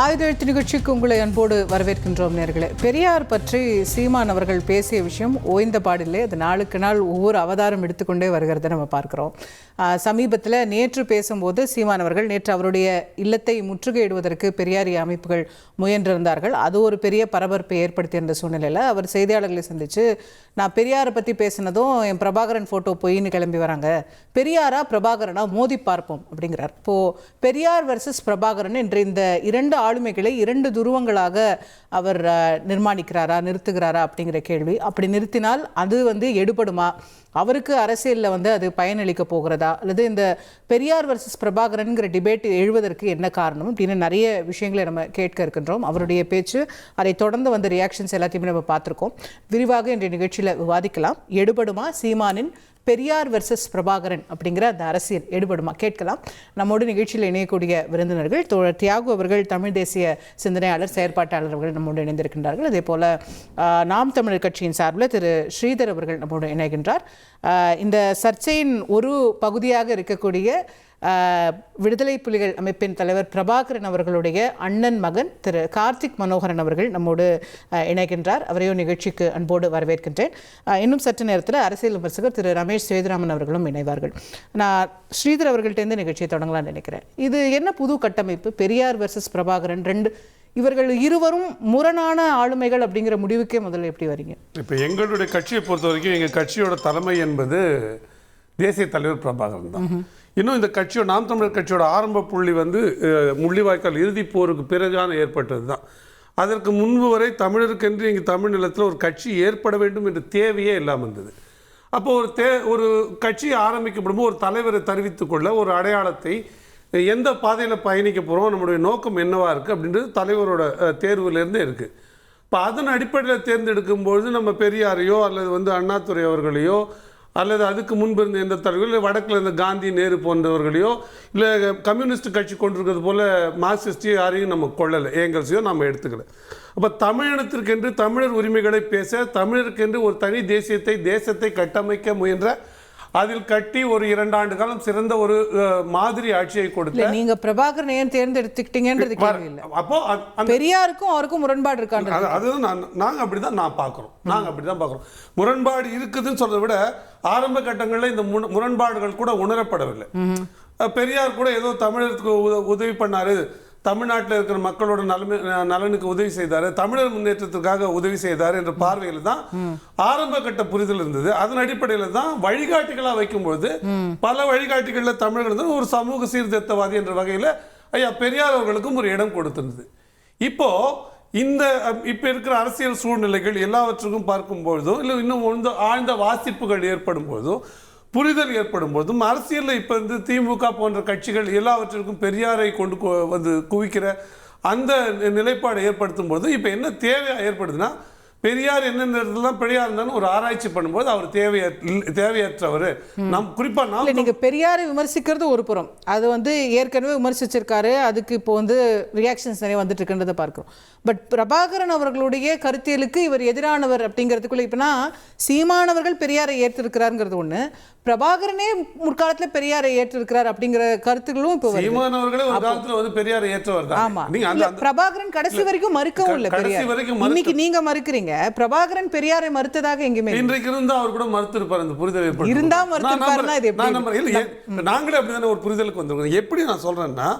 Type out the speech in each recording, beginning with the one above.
ஆயுத எழுத்து நிகழ்ச்சிக்கு உங்களை அன்போடு வரவேற்கின்றோம் நேர்களே. பெரியார் பற்றி சீமான் அவர்கள் பேசிய விஷயம் ஓய்ந்த பாடில்லை. அது நாளுக்கு நாள் ஒவ்வொரு அவதாரம் எடுத்துக்கொண்டே வருகிறத நம்ம பார்க்குறோம். சமீபத்தில் நேற்று பேசும்போது சீமான் அவர்கள் நேற்று அவருடைய இல்லத்தை முற்றுகையிடுவதற்கு பெரியாரிய அமைப்புகள் முயன்றிருந்தார்கள். அது ஒரு பெரிய பரபரப்பை ஏற்படுத்தியிருந்த சூழ்நிலையில் அவர் செய்தியாளர்களை சந்தித்து, நான் பெரியாரை பற்றி பேசினதும் என் பிரபாகரன் ஃபோட்டோ பொய்ன்னு கிளம்பி வராங்க, பெரியாரா பிரபாகரனா மோதி பார்ப்போம் அப்படிங்கிறார். இப்போது பெரியார் வர்சஸ் பிரபாகரன் என்ற இந்த இரண்டு ஆளுமைகளை இரண்டு துருவங்களாக அவர் நிறுத்துகிறாரா அப்படிங்கிற கேள்வி. அப்படி நிறுத்தினால் அது எடுபடுமா, அவருக்கு அரசியலில் அது பயனளிக்க போகிறதா, அல்லது இந்த பெரியார் வர்சஸ் பிரபாகரன்கிற டிபேட் எழுவதற்கு என்ன காரணம் அப்படின்னு நிறைய விஷயங்களை நம்ம கேட்க இருக்கின்றோம். அவருடைய பேச்சு, அதை தொடர்ந்து வந்த ரியாக்ஷன்ஸ் எல்லாத்தையுமே நம்ம பார்த்துருக்கோம். விரிவாக இன்றைய நிகழ்ச்சியில் விவாதிக்கலாம். எடுபடுமா சீமானின் பெரியார் வெர்சஸ் பிரபாகரன் அப்படிங்கிற அந்த அரசியல் எடுபடுமா கேட்கலாம். நம்மோடு நிகழ்ச்சியில் இணையக்கூடிய விருந்தினர்கள் தோழர் தியாகு அவர்கள், தமிழ் தேசிய சிந்தனையாளர் செயற்பாட்டாளர் அவர்கள் நம்மோடு இணைந்திருக்கின்றார்கள். அதே போல் நாம் தமிழர் கட்சியின் சார்பில் திரு ஸ்ரீதர் அவர்கள் நம்மோடு இணைகின்றார். இந்த சர்ச்சையின் ஒரு பகுதியாக இருக்கக்கூடிய விடுதலை புலிகள் அமைப்பின் தலைவர் பிரபாகரன் அவர்களுடைய அண்ணன் மகன் திரு கார்த்திக் மனோகரன் அவர்கள் நம்மோடு இணைகின்றார். அவரையும் நிகழ்ச்சிக்கு அன்போடு வரவேற்கின்றேன். இன்னும் சற்று நேரத்தில் அரசியல் விமர்சகர் திரு ரமேஷ் சேதுராமன் அவர்களும் இணைவார்கள். நான் ஸ்ரீதர் அவர்கள்ட்டேருந்து நிகழ்ச்சியை தொடங்கலாம்னு நினைக்கிறேன். இது என்ன புது கட்டமைப்பு? பெரியார் வெர்சஸ் பிரபாகரன் இவர்கள் இருவரும் முரணான ஆளுமைகள் அப்படிங்கிற முடிவுக்கே முதல்ல எப்படி வரீங்க? இப்போ எங்களுடைய கட்சியை பொறுத்த வரைக்கும் எங்கள் கட்சியோட தலைமை என்பது தேசிய தலைவர் பிரபாகரன் தான். இன்னும் இந்த கட்சியோட, நாம் தமிழர் கட்சியோட ஆரம்ப புள்ளி முள்ளிவாய்க்கால் இறுதிப் போருக்கு பிறகான ஏற்பட்டது தான். அதற்கு முன்பு வரை தமிழருக்கென்று இங்கே தமிழ் நிலத்தில் ஒரு கட்சி ஏற்பட வேண்டும் என்ற தேவையே இல்லாமல் இருந்தது. அப்போ ஒரு கட்சி ஆரம்பிக்கப்படும் ஒரு தலைவரை தெரிவித்துக்கொள்ள ஒரு அடையாளத்தை, எந்த பாதையில் பயணிக்க போகிறோம், நம்முடைய நோக்கம் என்னவாக இருக்குது அப்படின்றது தலைவரோட தேர்வுலேருந்தே இருக்குது. இப்போ அதன் அடிப்படையில் தேர்ந்தெடுக்கும்பொழுது நம்ம பெரியாரையோ அல்லது அண்ணாதுரை அவர்களையோ அல்லது அதுக்கு முன்பு இருந்த எந்த தலைவர்கள், இல்லை வடக்கில் இருந்த காந்தி நேரு போன்றவர்களையோ, இல்லை கம்யூனிஸ்ட் கட்சி கொண்டிருக்கிறது போல் மார்க்சிஸ்டையோ யாரையும் நம்ம கொள்ளலை, ஏங்கல்ஸையோ நம்ம எடுத்துக்கல. அப்போ தமிழினத்திற்கென்று தமிழர் உரிமைகளை பேச, தமிழருக்கென்று ஒரு தனி தேசத்தை கட்டமைக்க முயன்ற, அதில் கட்டி ஒரு 2 ஆண்டு காலம் சிறந்த ஒரு மாதிரி ஆட்சியை கொடுத்து, நீங்க பிரபாகரன் ஏன் தேர்ந்தெடுத்துக்கிட்டீங்கன்றது கேள்வி இல்லை. அப்போ பெரியாருக்கும் அவருக்கும் முரண்பாடு இருக்காங்க. அதுதான் நாங்கள் அப்படிதான் பார்க்குறோம். முரண்பாடு இருக்குதுன்னு சொல்றதை விட ஆரம்ப கட்டங்களில் இந்த முரண்பாடுகள் கூட உணரப்படவில்லை. பெரியார் கூட ஏதோ தமிழருக்கு உதவி பண்ணாரு, தமிழ்நாட்டில் இருக்கிற மக்களோட நலனுக்கு உதவி செய்தார், தமிழர் முன்னேற்றத்திற்காக உதவி செய்தார் என்ற பார்வையில் தான் ஆரம்ப கட்ட புரிதல் இருந்தது. அதன் அடிப்படையில் தான் வழிகாட்டிகளாக வைக்கும்போது பல வழிகாட்டிகளில் தமிழர்கள் ஒரு சமூக சீர்திருத்தவாதி என்ற வகையில் ஐயா பெரியார் அவர்களுக்கும் ஒரு இடம் கொடுத்திருந்தது. இப்போ இருக்கிற அரசியல் சூழ்நிலைகள் எல்லாவற்றுக்கும் பார்க்கும்பொழுதும், இல்லை இன்னும் ஆழ்ந்த வாசிப்புகள் ஏற்படும் பொழுதும், புரிதல் ஏற்படும் போதும், அரசியலில் இப்போ திமுக போன்ற கட்சிகள் எல்லாவற்றிற்கும் பெரியாரை கொண்டு குவிக்கிற அந்த நிலைப்பாடு ஏற்படுத்தும் போது இப்போ என்ன தேவையாக ஏற்படுதுன்னா, பெரியார் என்னென்னலாம் பெரியார் இருந்தாலும் ஒரு ஆராய்ச்சி பண்ணும்போது அவர் தேவையற்றவர். குறிப்பாக நீங்க பெரியாரை விமர்சிக்கிறது ஒரு புறம், அது ஏற்கனவே விமர்சிச்சிருக்காரு, அதுக்கு இப்போ ரியாக்ஷன்ஸ் நிறைய வந்துட்டு இருக்குன்றதை பார்க்கிறோம். பட் பிரபாகரன் அவர்களுடைய கருத்தியலுக்கு இவர் எதிரானவர் அப்படிங்கிறதுக்குள்ள இப்பனா சீமானவர்கள் பெரியாரை ஏற்றிருக்கிறாருங்கிறது ஒண்ணு, பிரபாகரனே முற்காலத்தில் பெரியாரை ஏற்றிருக்கிறார் அப்படிங்கிற கருத்துக்களும் இப்போ சீமானவர்களே ஒரு காலத்துல பெரியாரை ஏற்றவர் தான். ஆமா, பிரபாகரன் கடைசி வரைக்கும் மறுக்கவும் இல்லை பெரியார். இன்னைக்கு நீங்க மறுக்கிறீங்க, பிரபாகரன் பெரியாரை மறுத்ததாக எங்கேயுமே இன்றைக்கு இருந்தா அவர் கூட மறுத்திருப்பார். அந்த புரிதல் இருந்தா மறுத்திருப்பாருன்னா இது எப்படி? நாங்களே அப்படிதானே ஒரு புரிதலுக்கு வந்திருக்கோம். எப்படி நான் சொல்றேன்னா,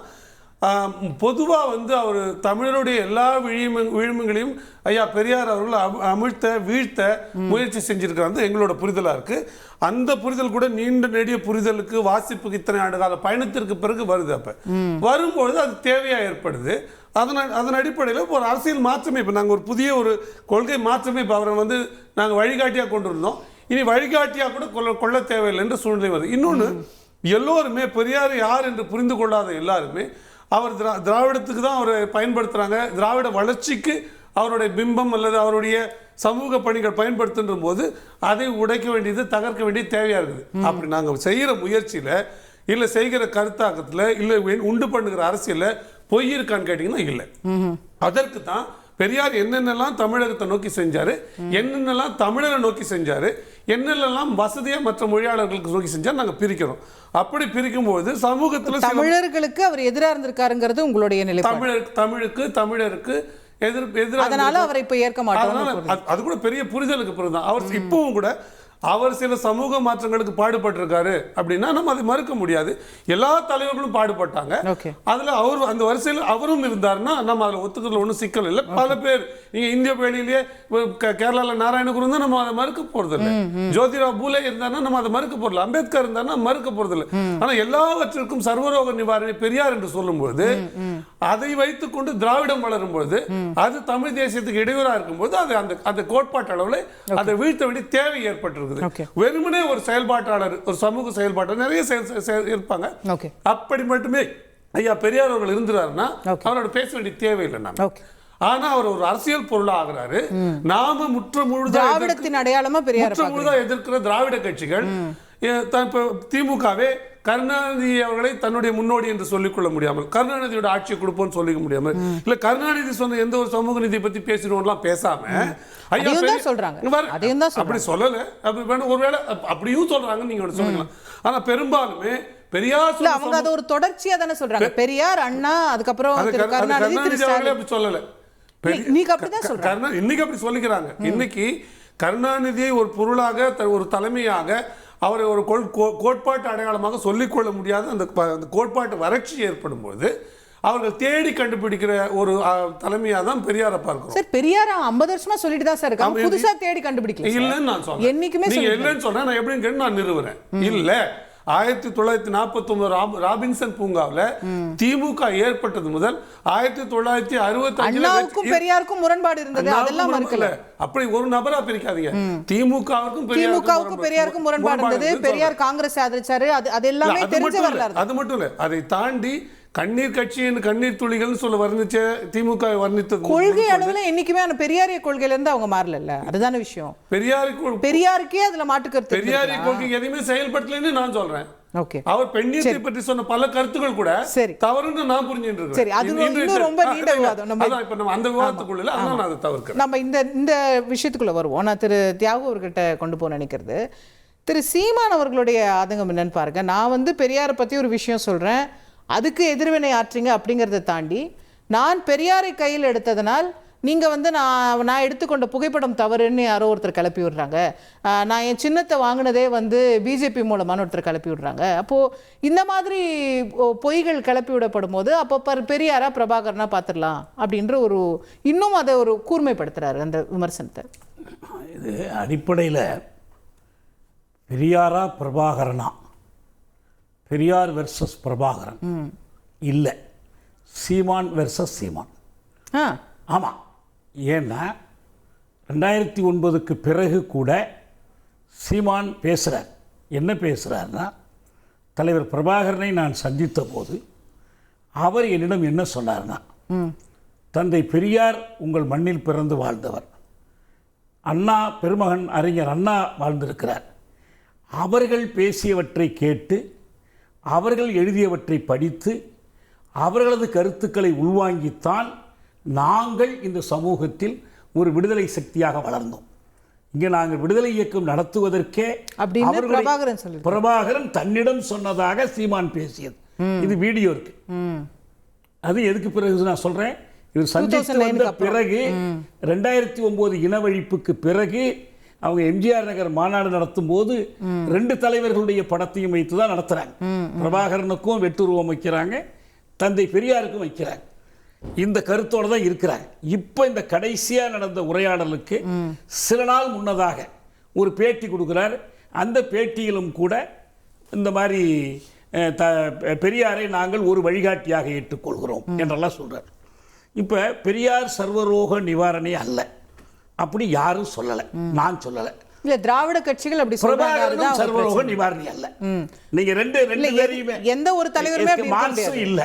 பொதுவாக அவர் தமிழருடைய எல்லா விழுமங்களையும் ஐயா பெரியார் அவர்கள் வீழ்த்த முயற்சி செஞ்சிருக்கிறாங்க எங்களோட புரிதலாக இருக்குது. அந்த புரிதல் கூட நீண்ட நெடிய புரிதலுக்கு, வாசிப்புக்கு இத்தனை ஆண்டு கால பயணத்திற்கு பிறகு வருது. அப்போ வரும்பொழுது அது தேவையாக ஏற்படுது. அதன் அடிப்படையில் ஒரு அரசியல் மாற்றமே, இப்போ நாங்கள் ஒரு புதிய ஒரு கொள்கை மாற்றமே இப்போ அவரை நாங்கள் வழிகாட்டியாக கொண்டு இருந்தோம். இனி வழிகாட்டியாக கூட கொள்ள தேவையில்லை என்ற சூழ்நிலை வருது. இன்னொன்று, எல்லோருமே பெரியார் யார் என்று புரிந்து கொள்ளாத எல்லாருமே அவர் திராவிடத்துக்கு தான் அவரை பயன்படுத்துகிறாங்க, திராவிட வளர்ச்சிக்கு அவருடைய பிம்பம் அல்லது அவருடைய சமூக பணிகள் பயன்படுத்துன்ற போது அதை உடைக்க வேண்டியது, தகர்க்க வேண்டியது தேவையாக இருக்குது. அப்படி நாங்கள் செய்கிற முயற்சியில், இல்லை செய்கிற கருத்தாக்கத்தில், இல்லை உண்டு பண்ணுகிற அரசியலில் பொய் இருக்கான்னு கேட்டிங்கன்னா இல்லை. அதற்கு தான் பெரியார் என்னென்னலாம் தமிழகத்தை நோக்கி செஞ்சாரு, என்னென்னலாம் தமிழரை நோக்கி செஞ்சாரு, என்னென்னலாம் வசதியா மற்ற மொழியாளர்களுக்கு நோக்கி செஞ்சாரு நாங்க பிரிக்கிறோம். அப்படி பிரிக்கும் போது சமூகத்துல தமிழர்களுக்கு அவர் எதிரா இருந்திருக்காருங்கிறது உங்களுடைய நிலை. தமிழருக்கு எதிராக, அதனால அவரை இப்ப ஏற்க மாட்டோம். அது கூட பெரிய புரிதலுக்கு பிறகுதான் அவர் இப்பவும் கூட அவர் சில சமூக மாற்றங்களுக்கு பாடுபட்டிருக்காரு அப்படின்னா நம்ம அதை மறுக்க முடியாது. எல்லா தலைவர்களும் பாடுபட்டாங்க. அதுல அவர் அந்த வரிசையில் அவரும் இருந்தாருன்னா நம்ம அதில் ஒத்துக்கிறதுல ஒன்றும் சிக்கல் இல்லை. பல பேர் நீங்க இந்திய வேலையிலேயே கேரளால நாராயணகுரு தான் நம்ம அதை மறுக்க போறது இல்லை. ஜோதிராவ் பூலே இருந்தாருன்னா நம்ம அதை மறுக்க போறதில்லை. அம்பேத்கர் இருந்தாருன்னா மறுக்க போறதில்லை. ஆனா எல்லாவற்றிற்கும் சர்வரோக நிவாரணி பெரியார் என்று சொல்லும்போது அதை வைத்துக் கொண்டு திராவிடம் வளரும் பொழுது அது தமிழ் தேசியத்துக்கு இடையூறா இருக்கும்போது அது அந்த கோட்பாட்டு அளவில் அதை வீழ்த்த வேண்டிய தேவை ஏற்பட்டிருக்கு. வெறுமனே ஒரு செயல்பாட்டாளர், ஒரு சமூக செயல்பாட்டாளர் நிறைய இருப்பாங்க. அப்படி மட்டுமே ஐயா பெரியார் அவர்கள் இருந்தாருன்னா அவரோட பேச வேண்டிய தேவையில்லை. நம்ம ஆனா அவர் ஒரு அரசியல் பொருளா ஆகிறாரு. நாம முற்ற முழுதாவிடத்தின் அடையாளமா பெரியார் எதிர்க்கிற திராவிட கட்சிகள் திமுகவே கருணாநிதி அவர்களை தன்னுடைய முன்னோடி என்று சொல்லிக் கொள்ள முடியாமல், கருணாநிதியோட ஆட்சியை கொடுப்போம்னு சொல்லிக்க முடியாமல், இல்ல கருணாநிதி சொன்ன எந்த ஒரு சமூக நீதி பத்தி பேசிடுவோம்லாம் பேசாம அப்படி சொல்லல. ஒருவேளை அப்படியும் சொல்றாங்க நீங்க சொல்லலாம். ஆனா பெரும்பாலுமே பெரியார் அவங்க அது ஒரு தொடர்ச்சியா தானே சொல்றாங்க. பெரியார், அண்ணா, அதுக்கப்புறம் கருணாநிதி அவர்களே அப்படி சொல்லல. இன்னைக்கு அப்படி சொல்லிக்கிறாங்க. இன்னைக்கு கருணாநிதியை ஒரு பொருளாக, ஒரு தலைமையாக, அவரை ஒரு கோட்பாட்டு அடையாளமாக சொல்லிக்கொள்ள முடியாத அந்த கோட்பாட்டு வறட்சி ஏற்படும் போது அவர்கள் தேடி கண்டுபிடிக்கிற ஒரு தலைமையா தான் பெரியாரை பார்க்கிறோம். சார், பெரியார் 50 வருஷமா சொல்லிட்டு தான் சார் இருக்காங்க. புதுசா தேடி கண்டுபிடிக்கல இல்லன்னு நான் சொல்றேன். என்னைக்குமே நீங்க இல்லன்னு சொன்னா நான் எப்படின்னு கேட்டு நான் நிறுவுறேன். இல்ல 1949 ராபின்சன் பூங்காவில் திமுக ஏற்பட்டது முதல் 1965 பெரியாருக்கும் முரண்பாடு இருந்தது. அதெல்லாம் மறுக்கல. அப்படி ஒரு நபரா பிரிக்காதீங்க. திமுகவுக்கும் பெரியாருக்கும் முரண்பாடு இருந்தது. பெரியார் காங்கிரஸ் ஆதரிச்சாரு. அது எல்லாமே தெரிஞ்ச வரலாறு. அது மட்டும் இல்ல, அதை தாண்டி கண்ணீர் கட்சியின் கண்ணீர் துளிகள் சொல்ல வர்ணிச்ச திமுக வர்ணித்தது கொள்கை அளவுல என்னைக்குமே அந்த பெரியாரிய கொள்கையில இருந்து அவங்க மாறல. அதுதான விஷயம். பெரியாருக்கே அதுல மாற்று கருத்து. பெரியாரிய கொள்கை எதையுமே செயல்படுத்தலன்னு நான் சொல்றேன். அவர் பெண்ணியத்தை பற்றி சொன்ன பல கருத்துக்கள் கூட தவறுன்னு நான் புரிஞ்சுட்டு இருக்கேன். சரி, அது இன்னும் ரொம்ப நீண்ட விவாதம். நம்ம அந்த விவாதத்துக்குள்ள அதனால நான் அதை தவிர்க்கிறேன். நம்ம இந்த விஷயத்துக்குள்ள வருவோம். நான் திரு தியாகு அவர்கிட்ட கொண்டு போக நினைக்கிறது, திரு சீமான் அவர்களுடைய ஆதங்கம் என்னன்னு பாருங்க. நான் பெரியாரை பத்தி ஒரு விஷயம் சொல்றேன், அதுக்கு எதிர்வினை ஆற்றுங்க அப்படிங்கிறத தாண்டி, நான் பெரியாரை கையில் எடுத்ததனால் நீங்கள் நான் எடுத்துக்கொண்ட புகைப்படம் தவறுன்னு யாரோ ஒருத்தர் கிளப்பி விடுறாங்க, நான் என் சின்னத்தை வாங்கினதே பிஜேபி மூலமான ஒருத்தர் கிளப்பி விடுறாங்க. அப்போது இந்த மாதிரி பொய்கள் கிளப்பி விடப்படும் போது அப்போ பெரியாரா பிரபாகரனா பார்த்துடலாம் அப்படின்ற இன்னும் அதை ஒரு கூர்மைப்படுத்துகிறாரு அந்த விமர்சனத்தை. இது அடிப்படையில் பெரியாரா பிரபாகரனா, பெரியார் வெர்சஸ் பிரபாகரன் இல்லை, சீமான் வெர்சஸ் சீமான். ஆமாம். ஏன்னா 2009க்கு பிறகு கூட சீமான் பேசுகிறார். என்ன பேசுகிறார்னா, தலைவர் பிரபாகரனை நான் சந்தித்த போது அவர் என்னிடம் என்ன சொன்னார்னா, தந்தை பெரியார் உங்கள் மண்ணில் பிறந்து வாழ்ந்தவர், அண்ணா பெருமகன் அறிஞர் அண்ணா வாழ்ந்திருக்கிறார், அவர்கள் பேசியவற்றை கேட்டு அவர்கள் எழுதியவற்றை படித்து அவர்களது கருத்துக்களை உள்வாங்கித்தான் நாங்கள் இந்த சமூகத்தில் ஒரு விடுதலை சக்தியாக வளர்ந்தோம். இங்கே நாங்கள் விடுதலை இயக்கம் நடத்துவதற்கே பிரபாகரன் தன்னிடம் சொன்னதாக சீமான் பேசியது. இது வீடியோ இருக்கு. அது எதுக்கு பிறகு நான் சொல்றேன், இது சந்தித்து வந்த பிறகு 2009 இனவழிப்புக்கு பிறகு அவங்க எம்ஜிஆர் நகர் மாநாடு நடத்தும் போது 2 தலைவர்களுடைய படத்தையும் வைத்து தான் நடத்துறாங்க. பிரபாகரனுக்கும் வெட்டுருவம் வைக்கிறாங்க, தந்தை பெரியாருக்கும் வைக்கிறாங்க. இந்த கருத்தோடு தான் இருக்கிறாங்க. இப்போ இந்த கடைசியாக நடந்த உரையாடலுக்கு சில நாள் முன்னதாக ஒரு பேட்டி கொடுக்குறார். அந்த பேட்டியிலும் கூட இந்த மாதிரி பெரியாரை நாங்கள் ஒரு வழிகாட்டியாக ஏற்றுக்கொள்கிறோம் என்றெல்லாம் சொல்கிறார். இப்போ பெரியார் சர்வரோக நிவாரணி அல்ல, அப்படி யாரும் சொல்லலை, நான் சொல்லலை. இல்ல திராவிட கட்சிகள் அப்படி சொல்றாங்க. பிரபாகரனும் சர்வரோக நிவாரணி அல்ல. நீங்க ரெண்டு பேரையுமே எந்த ஒரு தலைவருமே அப்படி இருக்க முடியாது. இல்ல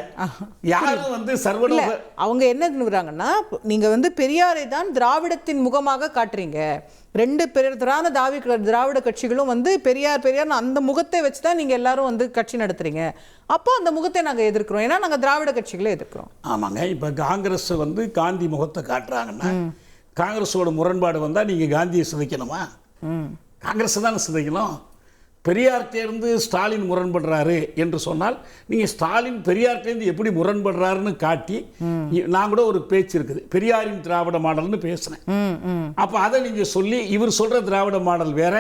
யாரும் வந்து சர்வரோக அவங்க என்ன சொல்றாங்கன்னா, நீங்க வந்து பெரியாரை தான் திராவிடத்தின் முகமாக காட்டுறீங்க. ரெண்டு பிரதான திராவிட கட்சிகளும் வந்து பெரியார் அந்த முகத்தை வச்சுதான் நீங்க எல்லாரும் வந்து கட்சி நடத்துறீங்க. அப்போ அந்த முகத்தை நாங்க எதிர்க்கிறோம். ஏன்னா நாங்க திராவிட கட்சிகளை எதிர்க்கிறோம். ஆமாங்க. இப்ப காங்கிரஸ் வந்து காந்தி முகத்தை காட்டுறாங்கன்னா காங்கிரஸோட முரண்பாடு வந்தா நீங்க காந்தியை சிதைக்கணுமா? காங்கிரஸ் தானே சிதைக்கணும். பெரியார்கிட்டேருந்து ஸ்டாலின் முரண்படுறாரு என்று சொன்னால் நீங்கள் ஸ்டாலின் பெரியார்கிட்டேருந்து எப்படி முரண்படுறாருன்னு காட்டி, நான் கூட ஒரு பேச்சு இருக்குது, பெரியாரின் திராவிட மாடல்னு பேசுனேன். அப்போ அதை நீங்கள் சொல்லி இவர் சொல்கிற திராவிட மாடல் வேற,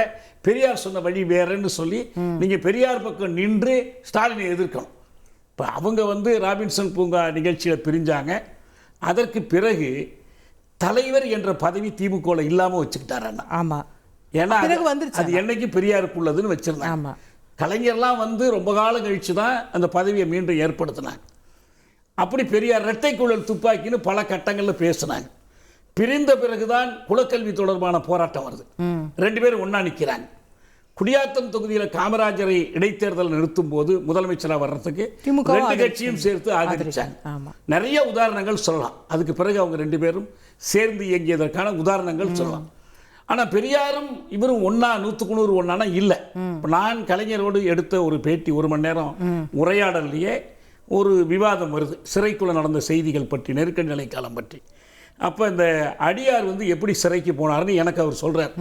பெரியார் சொன்ன வழி வேறன்னு சொல்லி நீங்கள் பெரியார் பக்கம் நின்று ஸ்டாலினை எதிர்க்கணும். இப்போ அவங்க வந்து ராபின்சன் பூங்கா நிகழ்ச்சியில் பிரிஞ்சாங்க. அதற்கு பிறகு தலைவர் என்ற பதவி திமுகவில் இல்லாமல் வச்சுக்கிட்டாரு. ஆமாம். ஏன்னா அது என்னைக்கு பெரியாருக்குள்ளதுன்னு வச்சிருந்தாங்க. கலைஞர்லாம் வந்து ரொம்ப காலம் கழிச்சு தான் அந்த பதவியை மீண்டும் ஏற்படுத்தினாங்க. அப்படி பெரியார் இரட்டைக்குழல் துப்பாக்கின்னு பல கட்டங்களில் பேசினாங்க. பிரிந்த பிறகுதான் குலக்கல்வி தொடர்பான போராட்டம் வருது. ரெண்டு பேரும் ஒண்ணா நிற்கிறாங்க. குடியாத்தம் தொகுதியில் காமராஜரை இடைத்தேர்தல் நிறுத்தும் போது முதலமைச்சராக வர்றதுக்கு ரெண்டு கட்சியும் சேர்த்து ஆதரிச்சாங்க. நிறைய உதாரணங்கள் சொல்லலாம். அதுக்கு பிறகு அவங்க ரெண்டு பேரும் சேர்ந்து இயங்கியதற்கான உதாரணங்கள் சொல்லலாம். ஆனால் பெரியாரும் இவரும் ஒன்றா 100% ஒன்றானா இல்லை. இப்போ நான் கலைஞரோடு எடுத்த ஒரு பேட்டி 1 மணி நேரம் உரையாடலையே ஒரு விவாதம் வருது, சிறைக்குள்ள நடந்த செய்திகள் பற்றி, நெருக்கடி நிலை காலம் பற்றி. அப்போ இந்த அடியார் வந்து எப்படி சிறைக்கு போனார்னு எனக்கு அவர் சொல்கிறார்.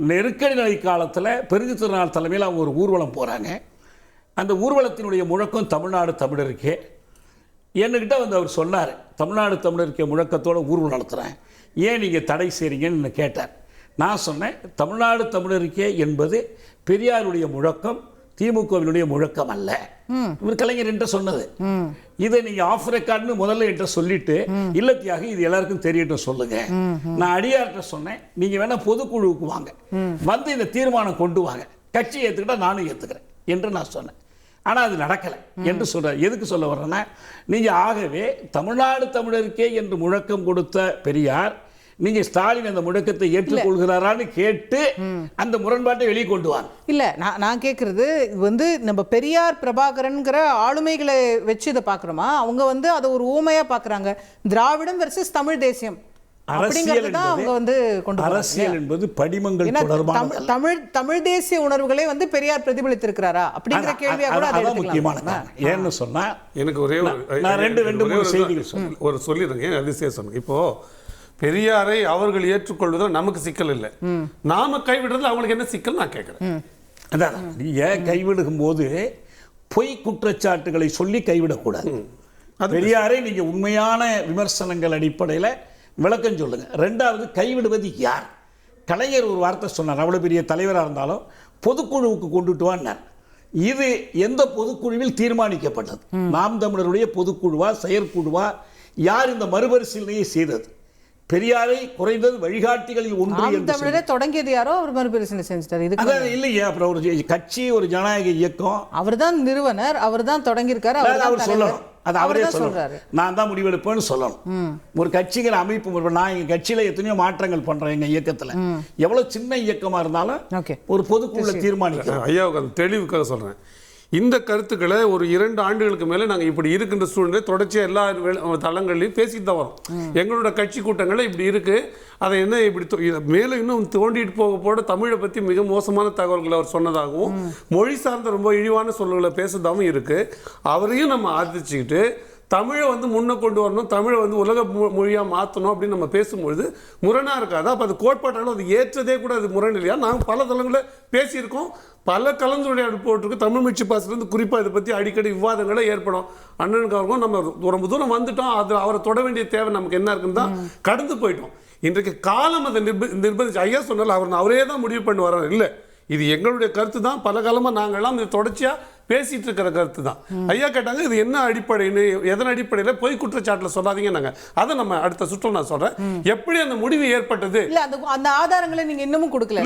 நெருக்கடி நிலை காலத்தில் பெருஞ்சி திருநாள் தலைமையில் அவங்க ஒரு ஊர்வலம் போகிறாங்க. அந்த ஊர்வலத்தினுடைய முழக்கம் தமிழ்நாடு தமிழருக்கே. என்கிட்ட வந்து அவர் சொன்னார், தமிழ்நாடு தமிழருக்கே முழக்கத்தோடு ஊர்வலம் நடத்துகிறேன், ஏன் நீங்கள் தடை செய்கிறீங்கன்னு கேட்டார். நான் சொன்னேன், தமிழ்நாடு தமிழருக்கே என்பது பெரியாருடைய முழக்கம், திமுகவினுடைய முழக்கம் அல்ல. இவர் கலைஞர் என்ற சொன்னது. இதை நீங்க ஆஃப் ரெக்கார்ட்னு முதல்ல என்ற சொல்லிட்டு, இல்ல தியாகி இது எல்லாருக்கும் தெரியட்டும் சொல்லுங்க. நான் அடியார்கிட்ட சொன்னேன், நீங்க வேணா பொதுக்குழுவுக்கு வாங்க, வந்து இந்த தீர்மானம் கொண்டு வாங்க, கட்சி ஏத்துக்கிட்டா நானும் ஏத்துக்கிறேன் என்று நான் சொன்னேன். ஆனால் அது நடக்கலை என்று சொல்கிறார். எதுக்கு சொல்ல வர்றேன்னா, நீங்கள் ஆகவே தமிழ்நாடு தமிழருக்கே என்று முழக்கம் கொடுத்த பெரியார், நீங்கள் ஸ்டாலின் அந்த முழக்கத்தை ஏற்றுக்கொள்கிறாரான்னு கேட்டு அந்த முரண்பாட்டை வெளியே கொண்டு வாங்க. இல்லை, நான் கேட்குறது வந்து நம்ம பெரியார் பிரபாகரன்கிற ஆளுமைகளை வச்சு இதை பார்க்குறோமா? அவங்க வந்து அதை ஒரு ஊமையாக பார்க்குறாங்க. திராவிடம் வெர்சஸ் தமிழ் தேசியம் அரசியல் என்பது படிமங்கள் தொடர்பான தமிழ் தேசிய உணர்வுகளை வந்து பெரியார் பிரதிபலித்திருக்கிறாரா அப்படிங்கிற கேள்வியா கூட அது முக்கியமான. ஏன்னு சொன்னா எனக்கு ஒரே ஒரு செய்திகள் ஒரு சொல்லிடுங்க, அதிசயம் சொன்னேன். இப்போ பெரியாரை அவர்கள் ஏற்றுக்கொள்வதில் நமக்கு சிக்கல் இல்லை, நாம கைவிடுறது அவங்களுக்கு என்ன சிக்கல் நான் கேட்கிறேன். அதான் நீங்க கைவிடும் போது பொய் குற்றச்சாட்டுகளை சொல்லி கைவிடக்கூடாது. பெரியாரை நீங்க உண்மையான விமர்சனங்கள் அடிப்படையில் விளக்கம் சொல்லுங்க. ரெண்டாவது, கைவிடுவது யார்? கலைஞர் ஒரு வார்த்தை சொன்னார், அவ்வளோ பெரிய தலைவராக இருந்தாலும் பொதுக்குழுவுக்கு கொண்டுட்டு வான்னார். இது எந்த பொதுக்குழுவில் தீர்மானிக்கப்பட்டது? நாம் தமிழருடைய பொதுக்குழுவா, செயற்குழுவா? யார் இந்த மறுபரிசீலனையை செய்தது? பெரியாரை குறைந்தது வழிகாட்டிகளில் ஒன்று தொடங்கியது யாரோ அவர் மறுபரிசீலனை செஞ்சிட்டார். இது இல்லையா? அப்புறம் ஒரு கட்சி, ஒரு ஜனநாயக இயக்கம், அவர் தான் நிறுவனர், அவர் தான் தொடங்கியிருக்காரு, அவர் சொல்லணும். அது அவரே சொல்றாரு, நான் தான் முடிவெடுப்பேன்னு சொல்லணும். ஒரு கட்சிகள் அமைப்பு, நான் எங்க கட்சியில எத்தனையோ மாற்றங்கள் பண்றேன், எங்க இயக்கத்துல எவ்வளவு சின்ன இயக்கமா இருந்தாலும் ஒரு பொதுக்குழு தீர்மானிக்கிறேன். ஐயாவுக்கு அந்த தெளிவுக்காக சொல்றேன். இந்த கருத்துக்களை ஒரு 2 ஆண்டுகளுக்கு மேலே நாங்கள் இப்படி இருக்கின்ற சூழ்நிலை தொடர்ச்சியாக எல்லா தளங்கள்லையும் பேசிட்டு தான் வரோம். எங்களோட கட்சி கூட்டங்களில் இப்படி இருக்குது, அதை என்ன இப்படி மேலும் இன்னும் தோண்டிட்டு போட தமிழை பற்றி மிக மோசமான தகவல்களை அவர் சொன்னதாகவும், மொழி சார்ந்த ரொம்ப இழிவான சொல்லுகளை பேசுறதாகவும் இருக்குது. அவரையும் நம்ம ஆதரிச்சுக்கிட்டு தமிழை வந்து முன்ன கொண்டு வரணும், தமிழை வந்து உலக மொழியாக மாற்றணும் அப்படின்னு நம்ம பேசும்பொழுது முரணாக இருக்காது. அப்போ அது கோட்பாட்டாலும் அது ஏற்றதே கூட அது முரண் இல்லையா? நாங்கள் பல தளங்களில் பேசியிருக்கோம், பல கலந்துரையாடல் போட்டிருக்கு. தமிழ் மிச்சி பாசிலிருந்து குறிப்பாக இதை பற்றி அடிக்கடி விவாதங்களே ஏற்படும். அண்ணனுக்கு அவருக்கும் நம்ம ரொம்ப தூரம் வந்துட்டோம், அது அவரை தொட வேண்டிய தேவை நமக்கு என்ன இருக்குன்னு தான் கடந்து போயிட்டோம். இன்றைக்கு காலம் அதை நிர்பந்திச்சு. ஐயா சொன்னால அவரே தான் முடிவு பண்ணி வர்றாரு. இல்லை, இது எங்களுடைய கருத்து தான், பல காலமாக நாங்கள்லாம் இது தொடர்ச்சியாக பேசிட்டு இருக்கிற கருத்து தான். ஐயா கேட்டாங்க இது என்ன அடிப்படைன்னு, எதன் அடிப்படையில் பொய் குற்றச்சாட்டில் சொல்லாதீங்க. நாங்கள் அதை நம்ம அடுத்த சுற்றம் நான் சொல்றேன், எப்படி அந்த முடிவு ஏற்பட்டது. இல்ல அந்த ஆதாரங்களை நீங்க இன்னமும் கொடுக்கல.